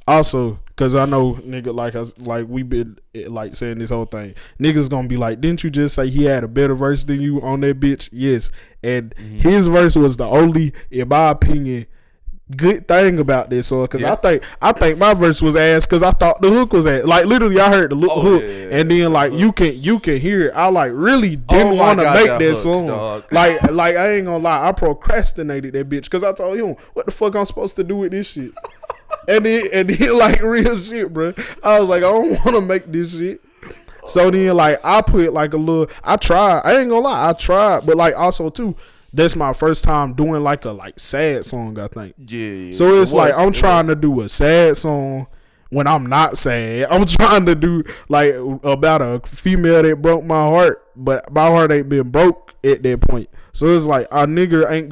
Also, cause I know nigga like we been like saying this whole thing. Niggas gonna be like, didn't you just say he had a better verse than you on that bitch? Yes, and his verse was the only, in my opinion, good thing about this song. Cause I think my verse was ass. Cause I thought the hook was ass. Like literally, I heard the hook, and then like you can hear it. I like really didn't want to make that hook, song. like I ain't gonna lie, I procrastinated that bitch. Cause I told him what the fuck I'm supposed to do with this shit. And then like real shit, bro. I was like, I don't want to make this shit. So then like I put like a little. I tried. I ain't gonna lie. I tried, but like also too. That's my first time doing like a sad song. I think. Yeah. So it's like I'm trying to do a sad song when I'm not sad. I'm trying to do like about a female that broke my heart, but my heart ain't been broke at that point. So it's like a nigga ain't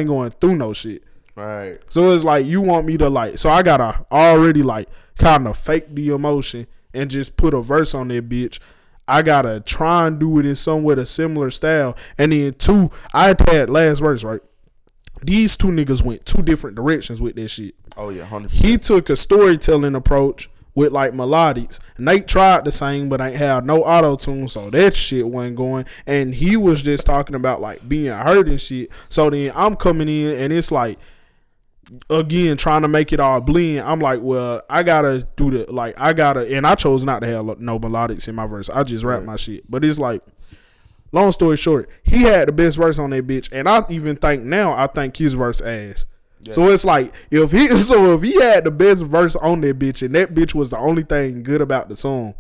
going through no shit. Right. So it's like you want me to like, so I gotta already like kind of fake the emotion and just put a verse on that bitch. I gotta try and do it in somewhat a similar style. And then two, I had last verse, right? These two niggas went two different directions with that shit. Oh yeah, 100%. He took a storytelling approach with like melodics. Nate tried to sing, but ain't had no auto tune, so that shit wasn't going. And he was just talking about like being hurt and shit. So then I'm coming in and it's like, again, trying to make it all blend. I'm like, well, I gotta do and I chose not to have no melodics in my verse. I just rap my shit. But it's like, long story short, he had the best verse on that bitch, and I even think his verse ass. Yeah. So it's like if he had the best verse on that bitch, and that bitch was the only thing good about the song,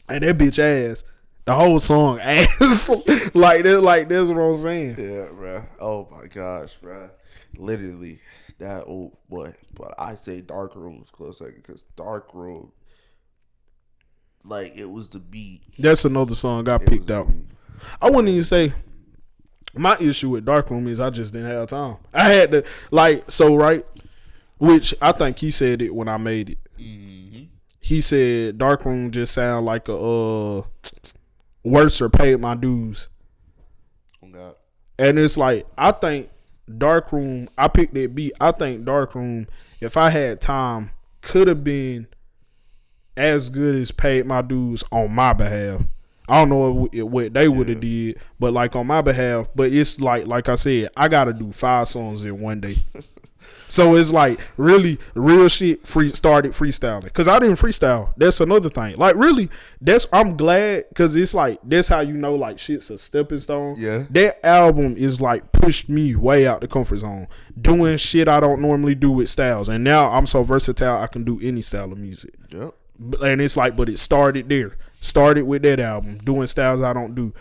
and that bitch ass, the whole song ass. like that's what I'm saying. Yeah, bro. Oh my gosh, bro. Literally. That old boy, but I say Dark Room was close second because Dark Room, like it was the beat. That's another song I picked out. I wouldn't even say my issue with Dark Room is I just didn't have time. I had to right, which I think he said it when I made it. Mm-hmm. He said Dark Room just sound like a worse or paid my dues. Oh God. And it's like I think. Dark Room, I picked that beat. I think Dark Room, if I had time, could have been as good as Paid My Dues on my behalf. I don't know what they would have did, but like on my behalf. But it's like I said, I gotta do 5 songs in one day. So it's like really real shit. Started freestyling because I didn't freestyle. That's another thing. Like really, I'm glad because it's like that's how you know like shit's a stepping stone. Yeah. That album is like pushed me way out the comfort zone, doing shit I don't normally do with styles, and now I'm so versatile I can do any style of music. Yep. And it's like, but it started there. Started with that album, doing styles I don't do.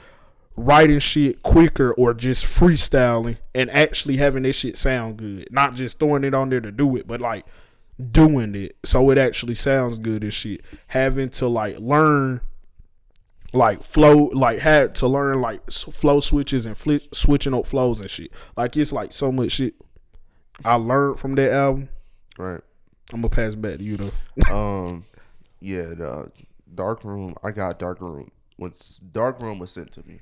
Writing shit quicker or just freestyling and actually having that shit sound good. Not just throwing it on there to do it, but like doing it so it actually sounds good and shit. Having to like learn like flow, like had to learn like flow switches and switching up flows and shit. Like it's like so much shit I learned from that album. Right. I'm gonna pass it back to you though. Yeah, the Dark Room. I got Dark Room. When Dark Room was sent to me,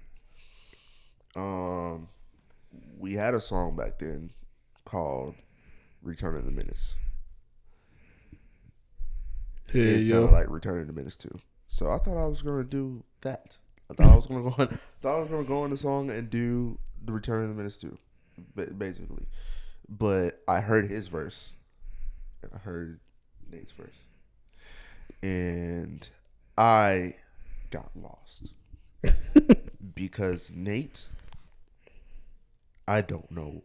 we had a song back then called "Return of the Menace." It sounded like "Return of the Menace" too. So I thought I was gonna do that. I thought I was gonna go in the song and do the "Return of the Menace" too, basically. But I heard his verse, and I heard Nate's verse, and I got lost because Nate. I don't know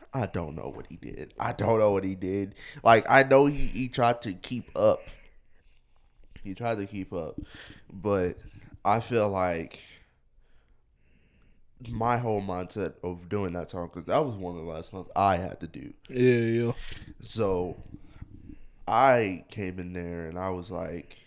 what he did. Like, I know he tried to keep up. But I feel like my whole mindset of doing that song, because that was one of the last songs I had to do. Yeah. So I came in there and I was like,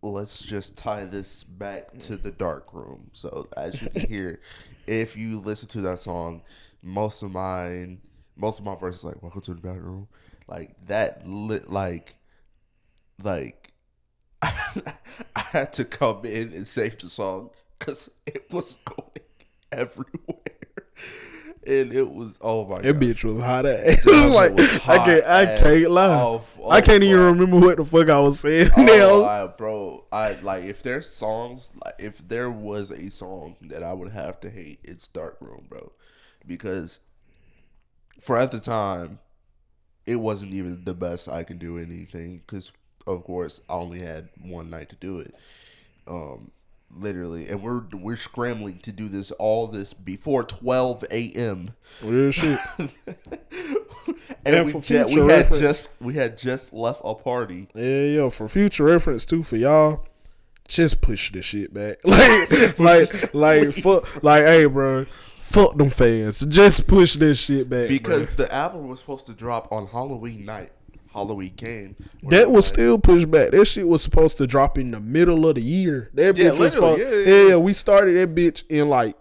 let's just tie this back to the Dark Room. So as you can hear, if you listen to that song, most of mine Most of my verses like "Welcome to the bathroom," like that. Like I had to come in and save the song because it was going everywhere. And it was, oh my god, that bitch was hot ass. It was like I can't lie. I can't even remember what the fuck I was saying. Bro, like if there's songs, like if there was a song that I would have to hate, it's Dark Room, bro, because for at the time, it wasn't even the best I could do anything because of course I only had one night to do it. Literally, and we're scrambling to do all this before 12 a.m. Real shit. And for future reference, we had just left a party. Yeah, for future reference too, for y'all, just push this shit back. Fuck, hey, bro, fuck them fans. Just push this shit back because the album was supposed to drop on Halloween night. Halloween came. That was still pushed back. That shit was supposed to drop in the middle of the year. That bitch was supposed. Yeah, we started that bitch in like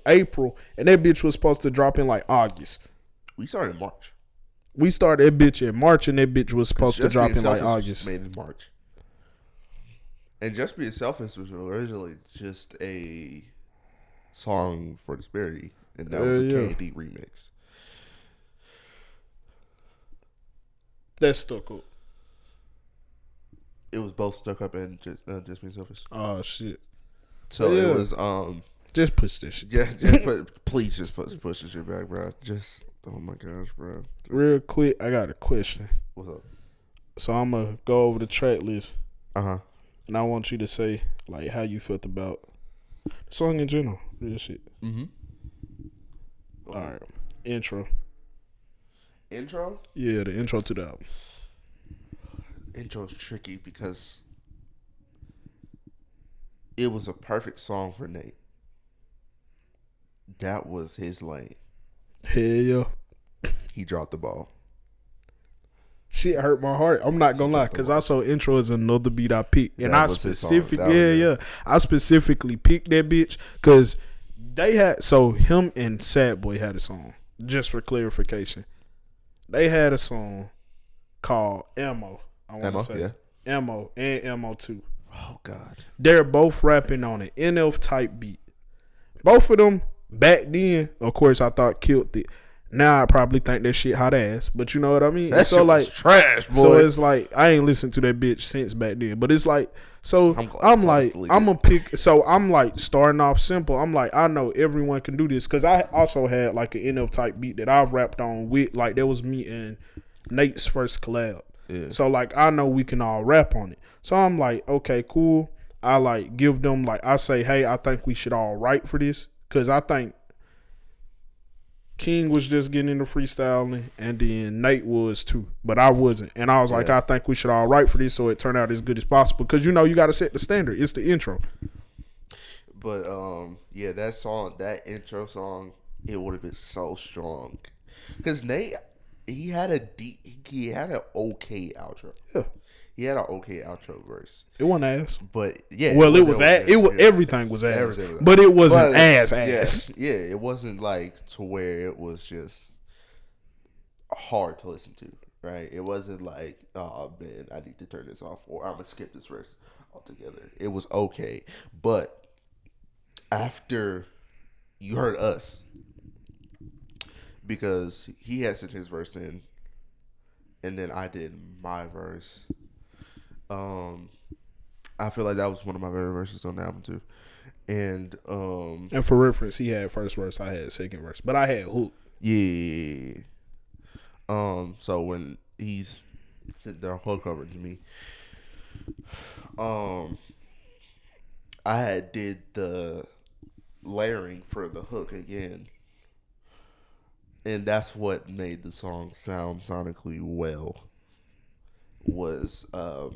April, and that bitch was supposed to drop in like August. We started in March. We started that bitch in March, and that bitch was supposed to drop in like August. Made in March. And Just Being Selfish was originally just a song for Disparity, and that was a KD remix. That stuck up. It was both Stuck Up and Just Being Selfish. Oh shit! So it was just push this shit. Yeah, please just push this shit back, bro. Just oh my gosh, bro. Real quick, I got a question. What's up? So I'm gonna go over the track list. And I want you to say like how you felt about the song in general. Real shit. Okay. All right. Intro. Yeah, the intro to the album. Intro's tricky because it was a perfect song for Nate. That was his lane. Hell yeah. He dropped the ball. Shit hurt my heart. I'm not gonna lie, because also intro is another beat I picked, and I specifically picked that bitch because they had him and Sad Boy had a song. Just for clarification. They had a song called Ammo. I want to say Ammo and Ammo 2. Oh God, they're both rapping on an NF type beat. Both of them back then, of course, I thought killed it. Now I probably think that shit hot ass, but you know what I mean. That shit was trash, boy. So it's like I ain't listened to that bitch since back then. But it's like I'm like starting off simple. I'm like I know everyone can do this because I also had like an NF type beat that I've rapped on with like that was me and Nate's first collab. Yeah. So like I know we can all rap on it. So I'm like okay cool. I like give them like I say hey I think we should all write for this because I think King was just getting into freestyling, and then Nate was too, but I wasn't. And I was like, I think we should all write for this so it turned out as good as possible. Because you know you got to set the standard. It's the intro. But that intro song, it would have been so strong. Because Nate, he had an okay outro. Yeah. He had an okay outro verse. It wasn't ass. But yeah. Everything was ass. But it wasn't ass. Yeah, it wasn't like to where it was just hard to listen to, right? It wasn't like, oh man, I need to turn this off or I'm going to skip this verse altogether. It was okay. But after you heard us, because he had sent his verse in and then I did my verse. I feel like that was one of my better verses on the album too. And for reference, he had first verse, I had second verse, but I had hook. Yeah. So when he's sent their hook over to me, I had did the layering for the hook again, and that's what made the song sound sonically well. Was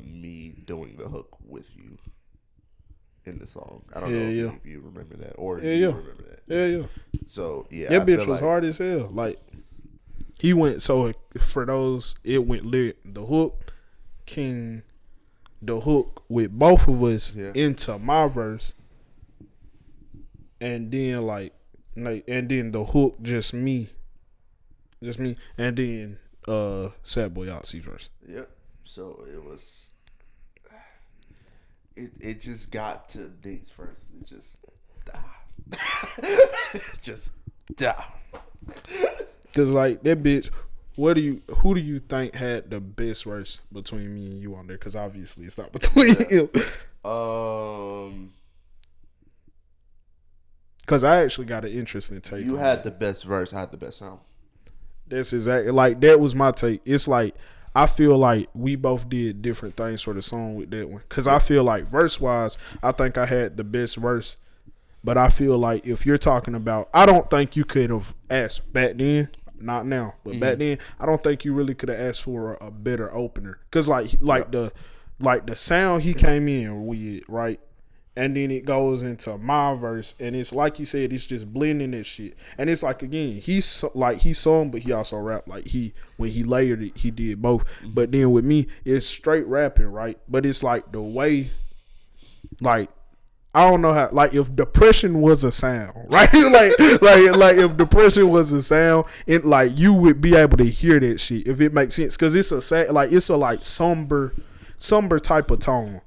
me doing the hook with you in the song. I don't know if you remember that or you remember that. Yeah. So yeah, that bitch was hard as hell. Like he went for those it went lit. The hook, King, the hook with both of us into my verse, and then the hook just me Just me. And then Sad Boy Oxy's verse. Yep. So it was. It just got to Nate's first. It just. Just. Cause like that bitch. Who do you think had the best verse between me and you on there? Cause obviously it's not between him. Cause I actually got an interesting take. You had the best verse. I had the best sound. That's exactly like that was my take. It's like I feel like we both did different things for the song with that one. Cause I feel like verse wise, I think I had the best verse. But I feel like if you're talking about, I don't think you could have asked back then. Not now, but back then, I don't think you really could have asked for a better opener. Cause the sound he came in with, right, and then it goes into my verse, and it's like you said, it's just blending that shit, and it's like again, he sung, but he also rapped. Like when he layered it, he did both. But then with me, it's straight rapping, right? But it's like the way, like. I don't know how, like, if depression was a sound, right? like if depression was a sound, it like you would be able to hear that shit if it makes sense, because it's a somber type of tone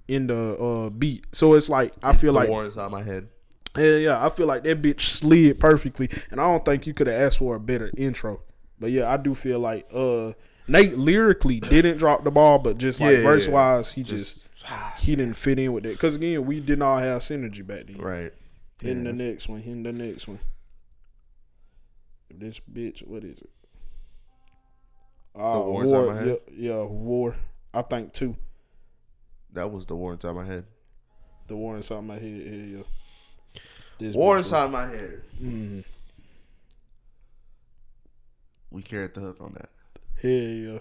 in the beat. So it's like I feel like war inside my head. Yeah, I feel like that bitch slid perfectly, and I don't think you could have asked for a better intro. But yeah, I do feel like Nate lyrically didn't drop the ball, but just like verse wise, he didn't fit in with that. Because again, we did not have synergy back then. Right. Hitting the next one. This bitch, what is it? The war inside my head? Yeah, war. I think 2. That was the war inside my head. The war inside my head, yeah. This war inside my head. Mm-hmm. We carried the hook on that. Hell yeah.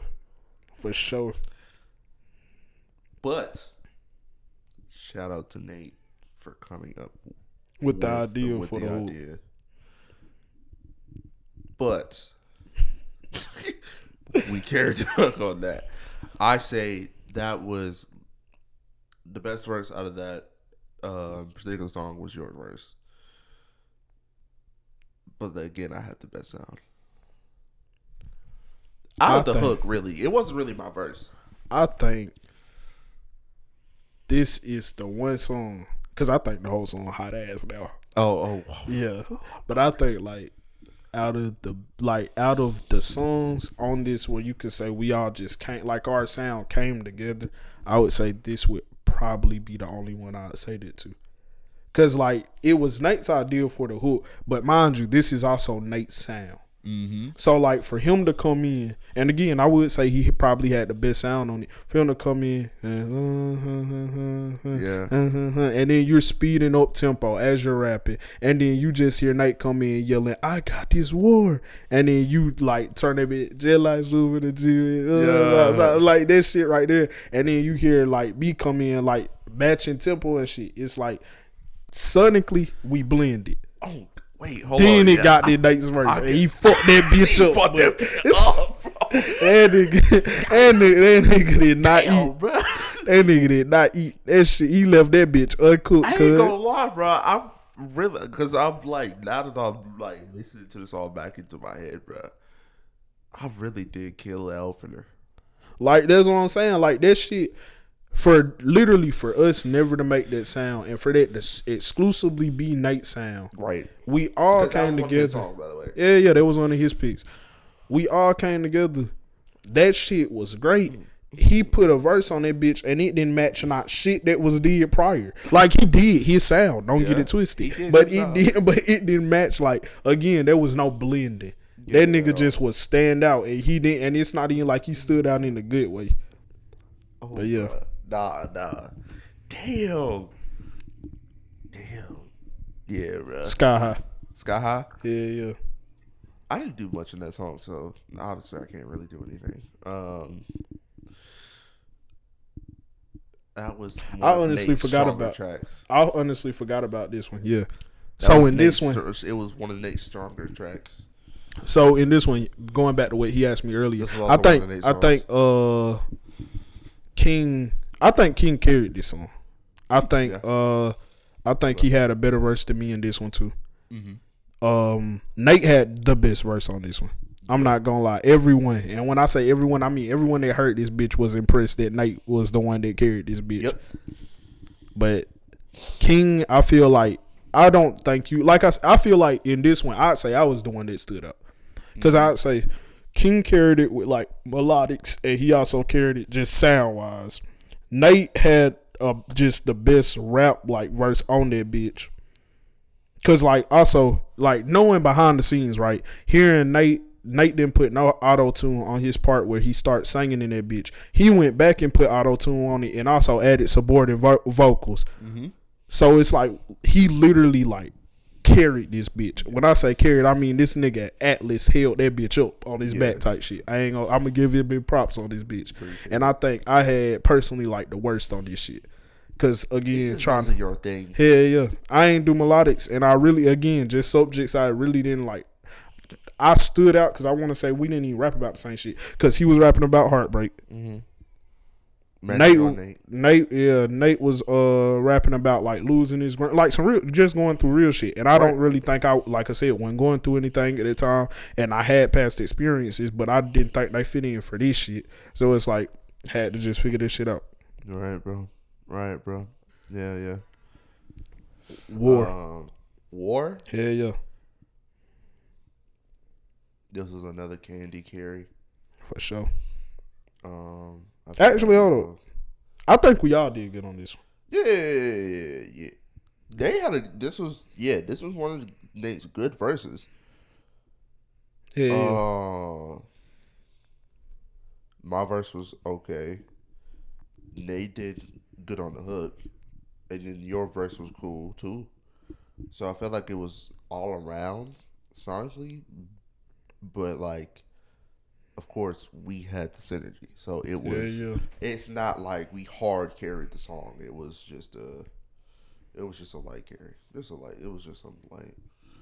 For sure. But shout out to Nate for coming up with the idea for the hook. But we carried the hook on that. I say that was the best verse out of that particular song was your verse. But again, I had the best sound. Out of the hook, really. It wasn't really my verse. I think this is the one song, because I think the whole song hot ass now. Oh. Yeah. But I think like out of the songs on this where you can say we all just came, like our sound came together, I would say this would probably be the only one I'd say that to. Because like it was Nate's idea for the hook, but mind you, this is also Nate's sound. Mm-hmm. So like for him to come in, and again I would say he probably had the best sound on it. For him to come in, and then you're speeding up tempo as you're rapping, and then you just hear Nate come in yelling, "I got this war," and then you like turn that bit jet lights over the like that shit right there, and then you hear like B come in like matching tempo and shit. It's like sonically we blended. Oh. Wait, hold then on. It got the Nate's verse. And he fucked that bitch up. Fucked that bitch up, bro. That nigga did not eat. Bro. That nigga did not eat that shit. He left that bitch uncooked. I ain't gonna lie, bro. I'm really, because I'm like, now that I'm like listening to this all back into my head, bro, I really did kill the opener. Like, that's what I'm saying. Like, that shit, for us never to make that sound and for that to exclusively be Nate's sound. Right. We all came together. Song, by the way. Yeah, that was one of his picks. We all came together. That shit was great. He put a verse on that bitch and it didn't match not shit that was did prior. Like, he did his sound. Don't get it twisted. But it didn't match. Like, again, there was no blending. Yeah, that nigga just was stand out, and he didn't. And it's not even like he stood out in a good way. Oh, but yeah. Nah. Damn. Yeah, bro. Sky High? Yeah. I didn't do much in that song, so obviously I can't really do anything. That was I honestly forgot about tracks. I honestly forgot about this one. Yeah. So in this one, it was one of Nate's stronger tracks. So in this one, going back to what he asked me earlier, I think King carried this song. I think he had a better verse than me in this one too. Mm-hmm. Nate had the best verse on this one. I'm not gonna lie. Everyone, and when I say everyone, I mean everyone that heard this bitch was impressed that Nate was the one that carried this bitch. Yep. But King, I feel like I don't think you like I feel like in this one I'd say I was the one that stood up because I'd say King carried it with like melodics and he also carried it just sound wise. Nate had just the best rap like verse on that bitch. Cause like also like knowing behind the scenes, right? Hearing Nate didn't put no auto tune on his part where he starts singing in that bitch. He went back and put auto tune on it and also added supporting vocals. Mm-hmm. So it's like he literally like carried this bitch. When I say carried, I mean this nigga Atlas held that bitch up on his back type shit. I'm gonna give you big props on this bitch. And I think I had personally like the worst on this shit. Cause again, trying to your thing. Yeah. I ain't do melodics, and I really again just subjects I really didn't like. I stood out because I want to say we didn't even rap about the same shit. Cause he was rapping about heartbreak. Mm-hmm. Nate was rapping about like losing his like some real, just going through real shit. And I don't really think like I said, wasn't going through anything at the time, and I had past experiences, but I didn't think they fit in for this shit. So it's like had to just figure this shit out. Right, bro. Yeah. War. Hell yeah. This was another Candy carry. For sure. Actually, hold on. I think we all did good on this one. Yeah. They had this was one of Nate's good verses. Yeah. My verse was okay. Nate did good on the hook, and then your verse was cool too. So I felt like it was all around sonically, but like, of course, we had the synergy. So it was. Yeah. It's not like we hard carried the song. It was just a light carry. It was just something light.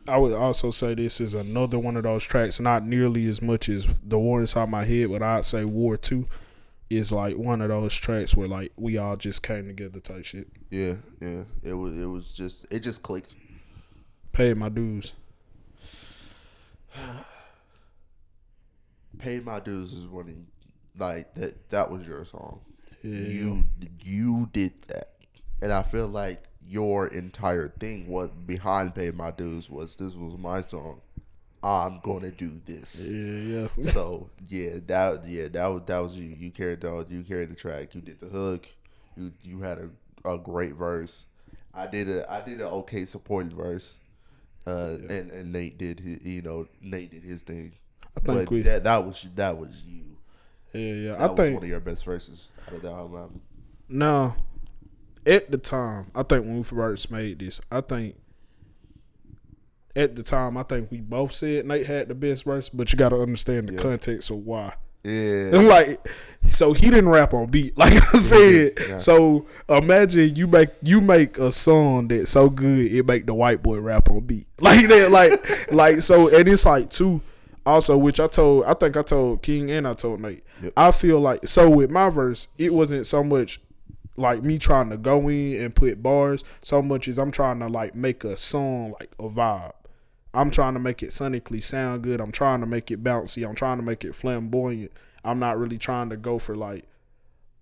I would also say this is another one of those tracks, not nearly as much as the War Inside My Head, but I'd say War 2 is like one of those tracks where like we all just came together type shit. Yeah. It just clicked. Paid my dues. Paid My Dues is one of, like that was your song. Yeah. You did that. And I feel like your entire thing what behind Paid My Dues was this was my song. I'm gonna do this. Yeah. So that was you. You carried the track. You did the hook. You had a great verse. I did an okay supporting verse. And Nate did his thing. I think that was you. Yeah. That was one of your best verses out of that whole album. No, at the time, I think when we first made this, at the time, I think we both said Nate had the best verse, but you got to understand the context of why. Yeah. And like, so he didn't rap on beat, like I said. Yeah. So imagine you make a song that's so good it make the white boy rap on beat like that, like so. And it's like too. Also, which I think I told King and I told Nate. Yep. I feel like so with my verse, it wasn't so much like me trying to go in and put bars so much as I'm trying to like make a song like a vibe. I'm trying to make it sonically sound good. I'm trying to make it bouncy. I'm trying to make it flamboyant. I'm not really trying to go for like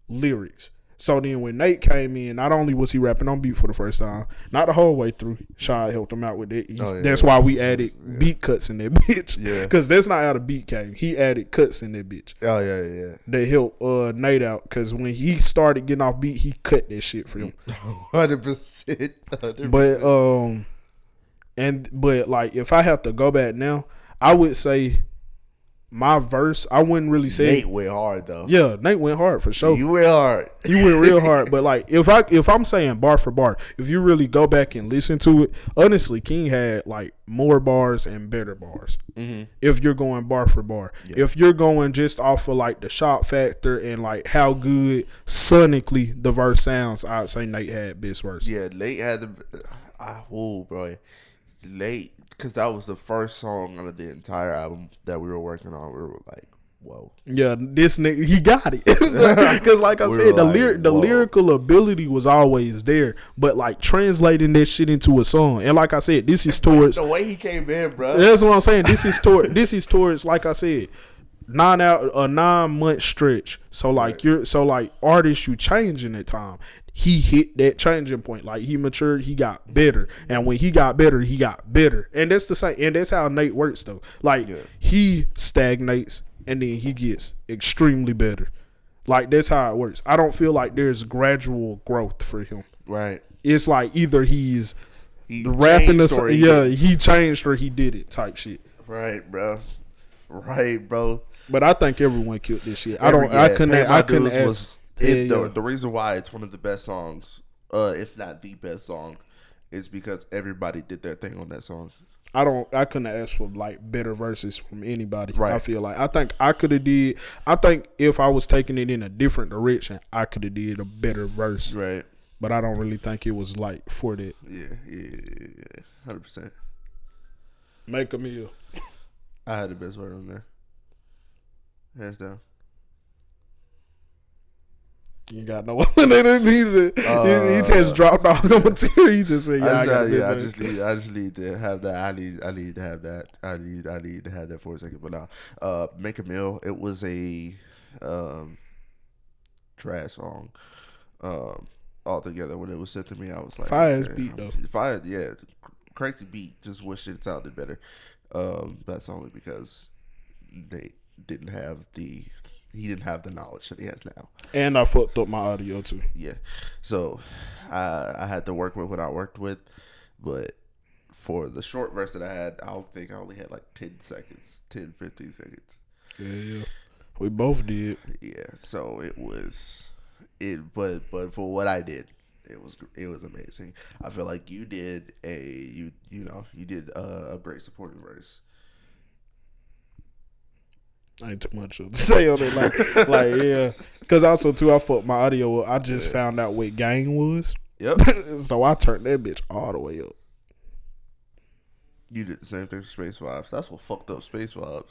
lyrics. So then when Nate came in, not only was he rapping on beat for the first time, not the whole way through, Shad helped him out with it. That's why we added beat cuts in that bitch. Yeah. Because that's not how the beat came. He added cuts in that bitch. Oh, yeah. They helped Nate out because when he started getting off beat, he cut that shit for him. 100%. But like if I have to go back now, I would say my verse, I wouldn't really say Nate went hard though. Yeah, Nate went hard for sure. You went hard. He went real hard. But like if I'm saying bar for bar, if you really go back and listen to it, honestly, King had like more bars and better bars. Mm-hmm. If you're going bar for bar, if you're going just off of like the shock factor and like how good sonically the verse sounds, I'd say Nate had best verse. Yeah, Nate had the. Bro, Nate. Because that was the first song on the entire album that we were working on. We were like, whoa. Yeah, this nigga, he got it. Because like I said, the lyrical ability was always there, but like translating that shit into a song. And like I said, this is towards the way he came in, bro. That's what I'm saying. This is towards like I said, 9 month stretch. So like artists, you changing that time. He hit that changing point. Like he matured, he got better, and when he got better, he got better. And that's the same. And that's how Nate works though. Like he stagnates and then he gets extremely better. Like that's how it works. I don't feel like there's gradual growth for him. Right. It's like either he rapping he changed or he did it type shit. Right, bro. But I think everyone killed this shit. I couldn't ask. The reason why it's one of the best songs, if not the best song, is because everybody did their thing on that song. I couldn't ask for like better verses from anybody. Right. I feel like I think if I was taking it in a different direction, I could have did a better verse. Right. But I don't really think it was like for that. Yeah. 100%. Make a meal. I had the best word on there. Hands down. You got no one. He just dropped off the material. He just said, I just need to have that. I need to have that. I need to have that for a second. But now, Make a Meal. It was a trash song. Altogether, when it was sent to me, I was like, fire beat though. Fire, yeah, crazy beat. Just wish it sounded better. That's only because they didn't have the. He didn't have the knowledge that he has now. And I fucked up my audio too. Yeah. So I had to work with what I worked with. But for the short verse that I had, I think I only had like 10 seconds, 10, 15 seconds. Yeah. We both did. Yeah. So but for what I did, it was amazing. I feel like you did you did a great supporting verse. Ain't too much to say on it, like yeah. Because also too, I fucked my audio up. I just found out what gang was. Yep. So I turned that bitch all the way up. You did the same thing for Space Vibes. That's what fucked up Space Vibes.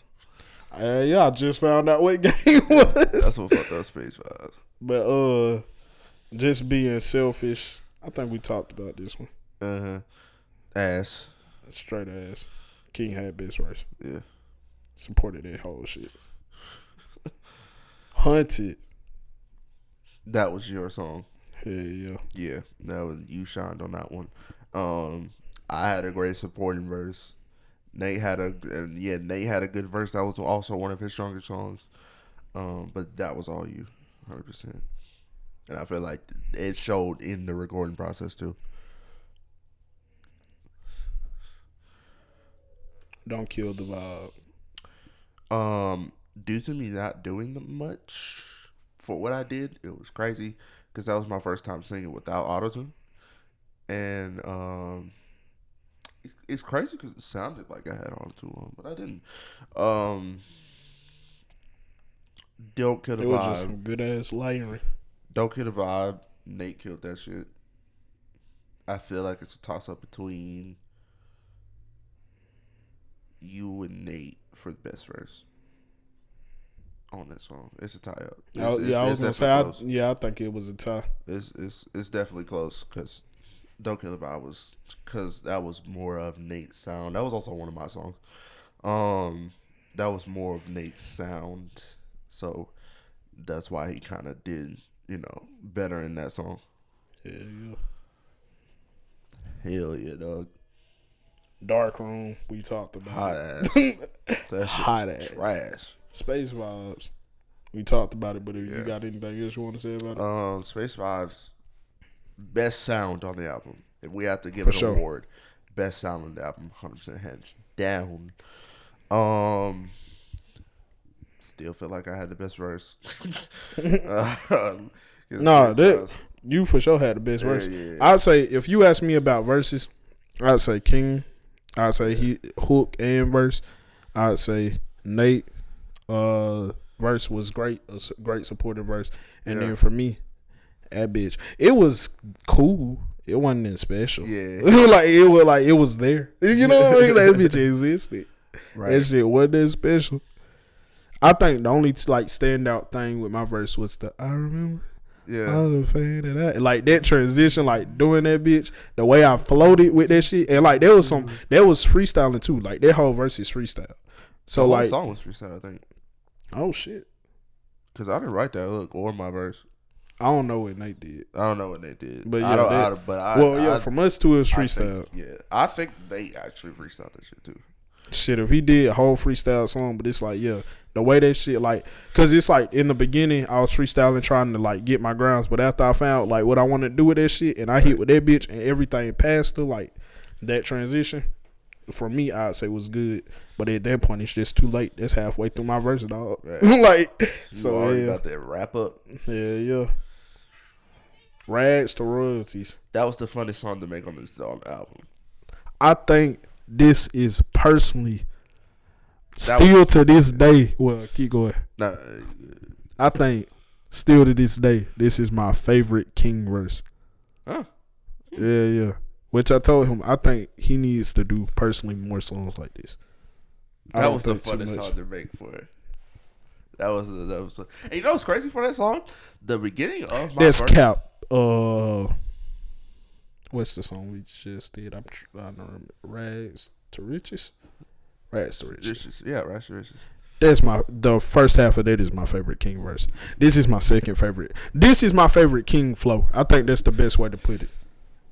Yeah, I just found out what gang was. That's what fucked up Space Vibes. But just being selfish. I think we talked about this one. Ass. Straight ass. King had best verse. Yeah. Supported that whole shit. Hunted. That was your song. Hell yeah. Yeah, that was you shined on that one. I had a great supporting verse. Nate had a good verse. That was also one of his strongest songs. But that was all you, 100%. And I feel like it showed in the recording process too. Don't kill the vibe. Due to me not doing much for what I did, it was crazy because that was my first time singing without autotune, and it's crazy because it sounded like I had autotune on, but I didn't. Don't kill the vibe. It was just some good ass layering. Don't kill the vibe. Nate killed that shit. I feel like it's a toss up between you and Nate for the best verse on that song. It's a tie up. I was gonna say, I think it was a tie. It's definitely close because Don't Kill the Vibe was because that was more of Nate's sound. That was also one of my songs. That was more of Nate's sound, so that's why he kind of did better in that song. Hell yeah, dog. Dark Room, we talked about. Hot ass. That hot ass. Trash. Space Vibes, we talked about it, but if you got anything else you want to say about it? Space Vibes, best sound on the album. If we have to give it an award, best sound on the album, 100% hands down. Still feel like I had the best verse. You for sure had the best verse. Yeah. I'd say if you ask me about verses, I'd say King. I'd say hook and verse. I'd say Nate verse was great, a great supportive verse. And then for me, that bitch, it was cool. It wasn't that special. Yeah, it was there. You know what I mean? That bitch existed. Right. That shit wasn't that special. I think the only like standout thing with my verse was the I remember. Yeah. I'm a fan of that. Like that transition, like doing that bitch, the way I floated with that shit, and like there was freestyling too. Like that whole verse is freestyle. So the whole like, song was freestyle, I think. oh shit, because I didn't write that hook or my verse. I don't know what Nate did. I don't know what they did, but yeah, from us to it was freestyle. I think they actually freestyled that shit too. Shit, if he did a whole freestyle song, but it's like, yeah, the way that shit, like, cause it's like in the beginning I was freestyling trying to like get my grounds, but after I found like what I want to do with that shit, and I hit with that bitch and everything past the like that transition, for me I'd say was good. But at that point it's just too late. That's halfway through my verse, dog. Right. Like, you so already yeah, about to wrap up. Yeah. Rags to royalties. That was the funniest song to make on this album. I think this is personally still to this day. Well, keep going. Nah, I think still to this day, this is my favorite King verse. Huh? Yeah. Which I told him, I think he needs to do personally more songs like this. That was the funnest song to make for it. That was. And you know what's crazy for that song? The beginning of my that's verse, Cap. What's the song we just did? I don't remember. Rags to Riches. Rags to Riches. Yeah, Rags to Riches. That's the first half of that is my favorite King verse. This is my second favorite. This is my favorite King flow. I think that's the best way to put it.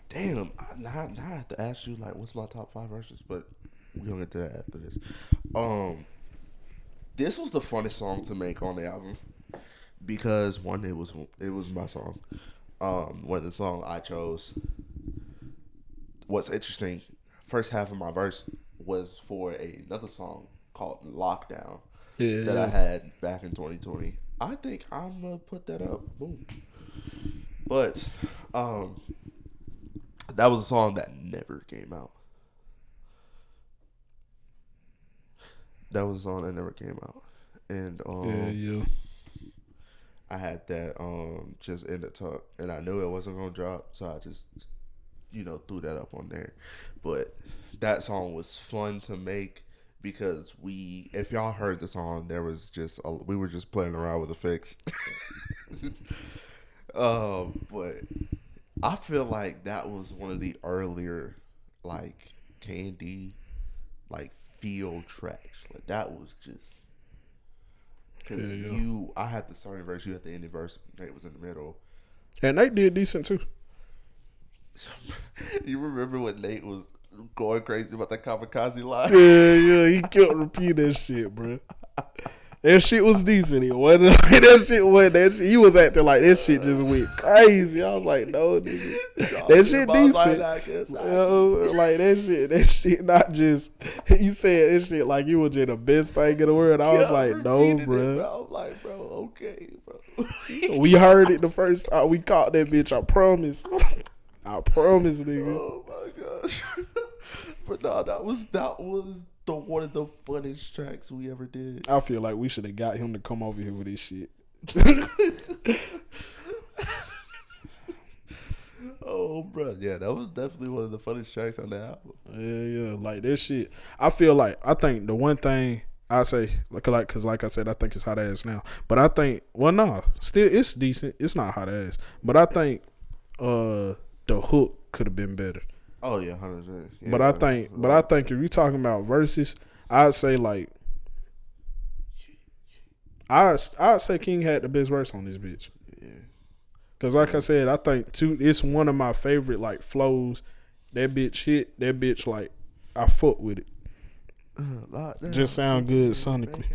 Damn, now I have to ask you like, what's my top 5 verses? But we're gonna get to that after this. This was the funnest song to make on the album because one, it was my song. When the song I chose. What's interesting, first half of my verse was for another song called Lockdown that I had back in 2020. I think I'm gonna put that up. Boom. But that was a song that never came out. And I had that just in the tuck, and I knew it wasn't gonna drop, so I just threw that up on there. But that song was fun to make because if y'all heard the song, there was we were just playing around with effects. But I feel like that was one of the earlier like Candy like field tracks. Like that was just because I had the starting verse, you had the ending verse, Nate was in the middle, and Nate did decent too. You remember when Nate was going crazy about that kamikaze line? Yeah, he kept repeating that shit, bro. That shit was decent. He wasn't like that shit. He was acting like that shit just went crazy. I was like, no, nigga, that shit decent. Like that shit not just. You said that shit like you was just the best thing in the world. I was like, no, bro. I'm like, bro, okay, bro. We heard it the first time. We caught that bitch. I promise. I promise, nigga. Oh my gosh. But no, that was one of the funnest tracks we ever did. I feel like we should have got him to come over here with this shit. Oh, bro, yeah, that was definitely one of the funnest tracks on the album. Yeah, like that shit. I think the one thing I say, cause like I said, I think it's hot ass now. But I think, still it's decent. It's not hot ass, but I think the hook could have been better. Oh yeah, 100%. Yeah, but I think if you're talking about verses, I'd say like I'd say King had the best verse on this bitch. Yeah. Cause like I said, I think it's one of my favorite like flows. That bitch hit. That bitch like I fuck with it. Just sound good sonically.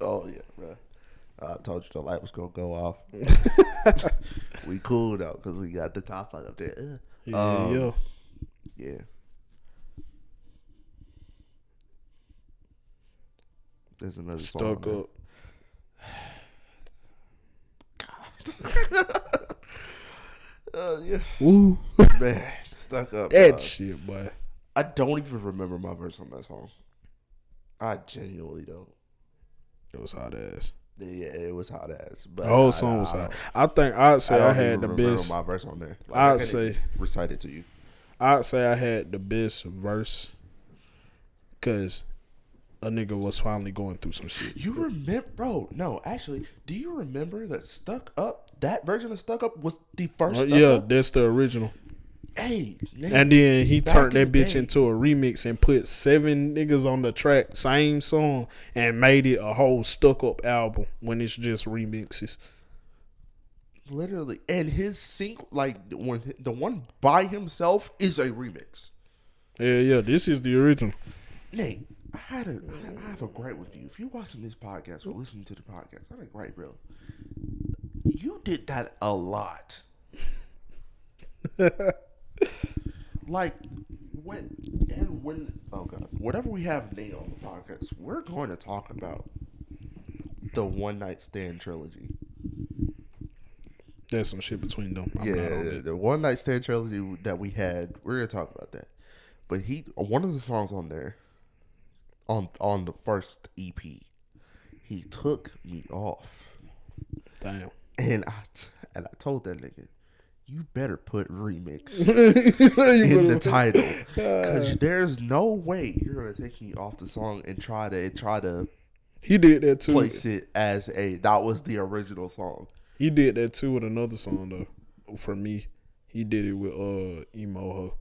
Oh yeah, bro. I told you the light was gonna go off. We cool though, cause we got the top light up there. Yeah. There's another stuck song up. Yeah. Ooh. Man, stuck up. That shit, boy. I don't even remember my verse on that song. I genuinely don't. It was hot ass. Yeah, it was hot ass. But the whole song was hot. I think I'd say I had the best. My verse on there. Like, I'd say recite it to you. I'd say I had the best verse, cause a nigga was finally going through some shit. You remember, bro? No, actually, do you remember that Stuck Up? That version of Stuck Up was the first. Stuck Yeah, Up? that's the original. Hey, nigga, And then he turned that in the bitch day. into a remix and put 7 niggas on the track, same song, and made it a whole Stuck Up album when it's just remixes. Literally, and his single, like when the one by himself, is a remix. Yeah, this is the original. Nate, I have a gripe with you. If you're watching this podcast or listening to the podcast, I have a gripe, bro. You did that a lot. Like when oh god, whenever we have Nate on the podcast, we're going to talk about the One Night Stand trilogy. There's some shit between them. I'm not on it. The One Night Stand trilogy that we had, we're gonna talk about that. But one of the songs on there, on the first EP, he took me off. Damn. And I told that nigga, you better put remix in the title, because there's no way you're gonna take me off the song and try to He did that too. place it as that was the original song. He did that too with another song though. For me, he did it with Emo Ho.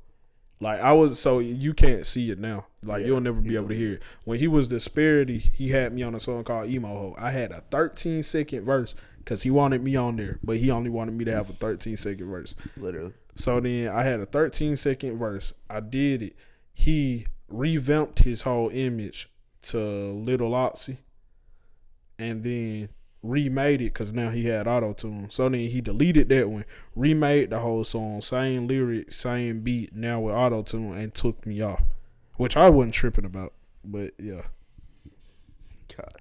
Like so you can't see it now. Like you'll never be able to hear it. When he was Disparity, he had me on a song called Emo Ho. I had a 13-second verse because he wanted me on there, but he only wanted me to have a 13-second verse. Literally. So then I had a 13-second verse. I did it. He revamped his whole image to Little Oxy, and then remade it because now he had auto-tune. So then he deleted that one, remade the whole song, same lyrics, same beat, now with auto-tune, and took me off, which I wasn't tripping about. But yeah. God.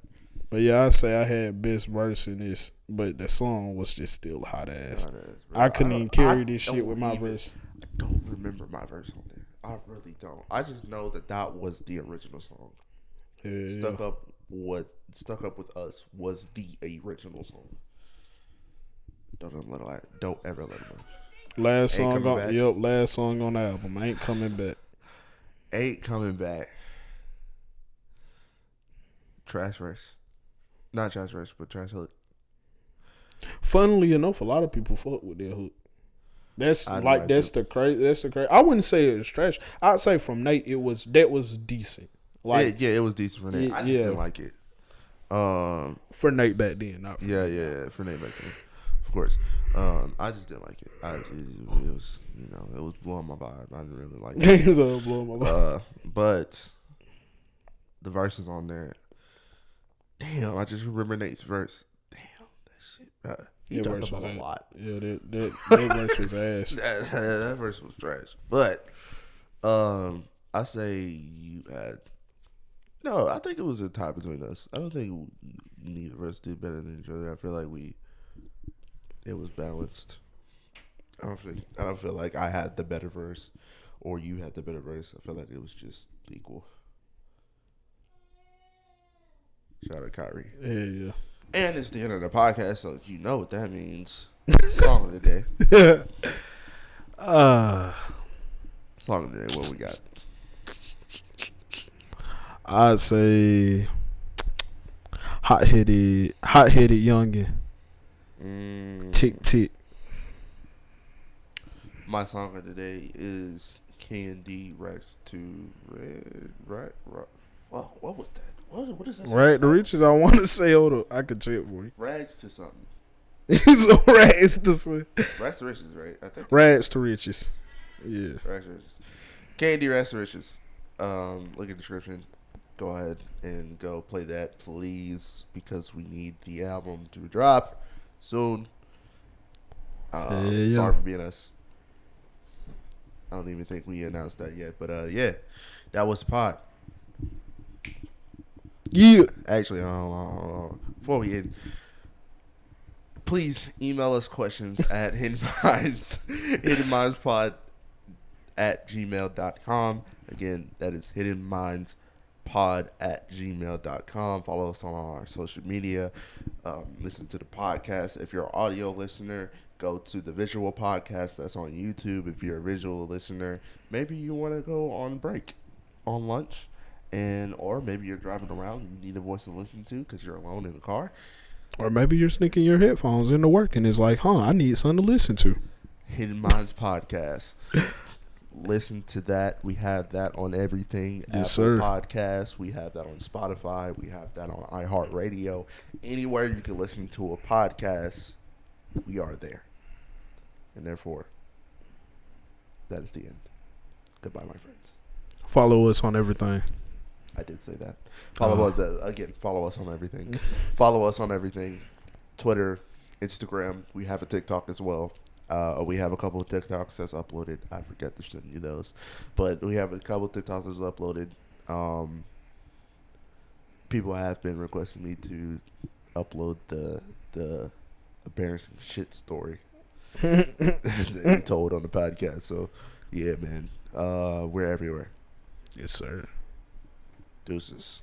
But yeah, I say I had best verse in this, but the song was just still hot ass. I couldn't even carry this shit with my verse. I don't remember my verse on there. I really don't. I just know that was the original song. Yeah, Stuck Up With Us was the original song. Don't ever let him know. Last song on the album. Ain't coming back. Ain't coming back. Trash Race. Not Trash Race, but Trash Hook. Funnily enough, a lot of people fuck with their hook. That's the crazy. I wouldn't say it was trash. I'd say from Nate, that was decent. Like it was decent for Nate. I just didn't like it. For Nate back then, not for Nate. For Nate back then, of course. I just didn't like it. It was it was blowing my vibe. I didn't really like it. It was blowing my vibe. But the verses on there. Damn, I just remember Nate's verse. Damn, that shit. He talked about a lot. Yeah, that verse was ass. that verse was trash. But I say you had. No, I think it was a tie between us. I don't think neither of us did better than each other. I feel like it was balanced. I don't feel like I had the better verse or you had the better verse. I feel like it was just equal. Shout out Kyrie. Yeah. And it's the end of the podcast, so you know what that means. Song of the day. Song of the day, what we got? I'd say hot-headed youngin. Tick tick. My song of the day is Candy Rex to Red. Fuck, what was that? What is that? Rag to riches. I want to say, hold up, I could check for you. Rags to something. So rags to riches, right? I think. Rags to riches. Yeah. Rags to riches. Candy Rags to riches. Look at the description. Go ahead and go play that, please, because we need the album to drop soon. Sorry for being us. I don't even think we announced that yet, but yeah, that was the pod. Yeah. Actually, before we end, please email us questions at hiddenmindspod at gmail.com. Again, that is hiddenmindspod@gmail.com. Follow us on all our social media. Listen to the podcast. If you're an audio listener, go to the visual podcast that's on YouTube. If you're a visual listener, maybe you want to go on break, on lunch, or maybe you're driving around and you need a voice to listen to because you're alone in the car. Or maybe you're sneaking your headphones into work and it's like, I need something to listen to. Hidden Minds podcast. Listen to that. We have that on everything. Yes, Apple sir. Podcasts. We have that on Spotify. We have that on iHeartRadio. Anywhere you can listen to a podcast, we are there. And therefore, that is the end. Goodbye, my friends. Follow us on everything. I did say that. Follow us again. Follow us on everything. Follow us on everything. Twitter, Instagram. We have a TikTok as well. We have a couple of TikToks that's uploaded. I forget to send you those, but we have a couple of TikToks that's uploaded. People have been requesting me to upload the embarrassing shit story that you told on the podcast. So yeah, man, we're everywhere. Yes, sir. Deuces.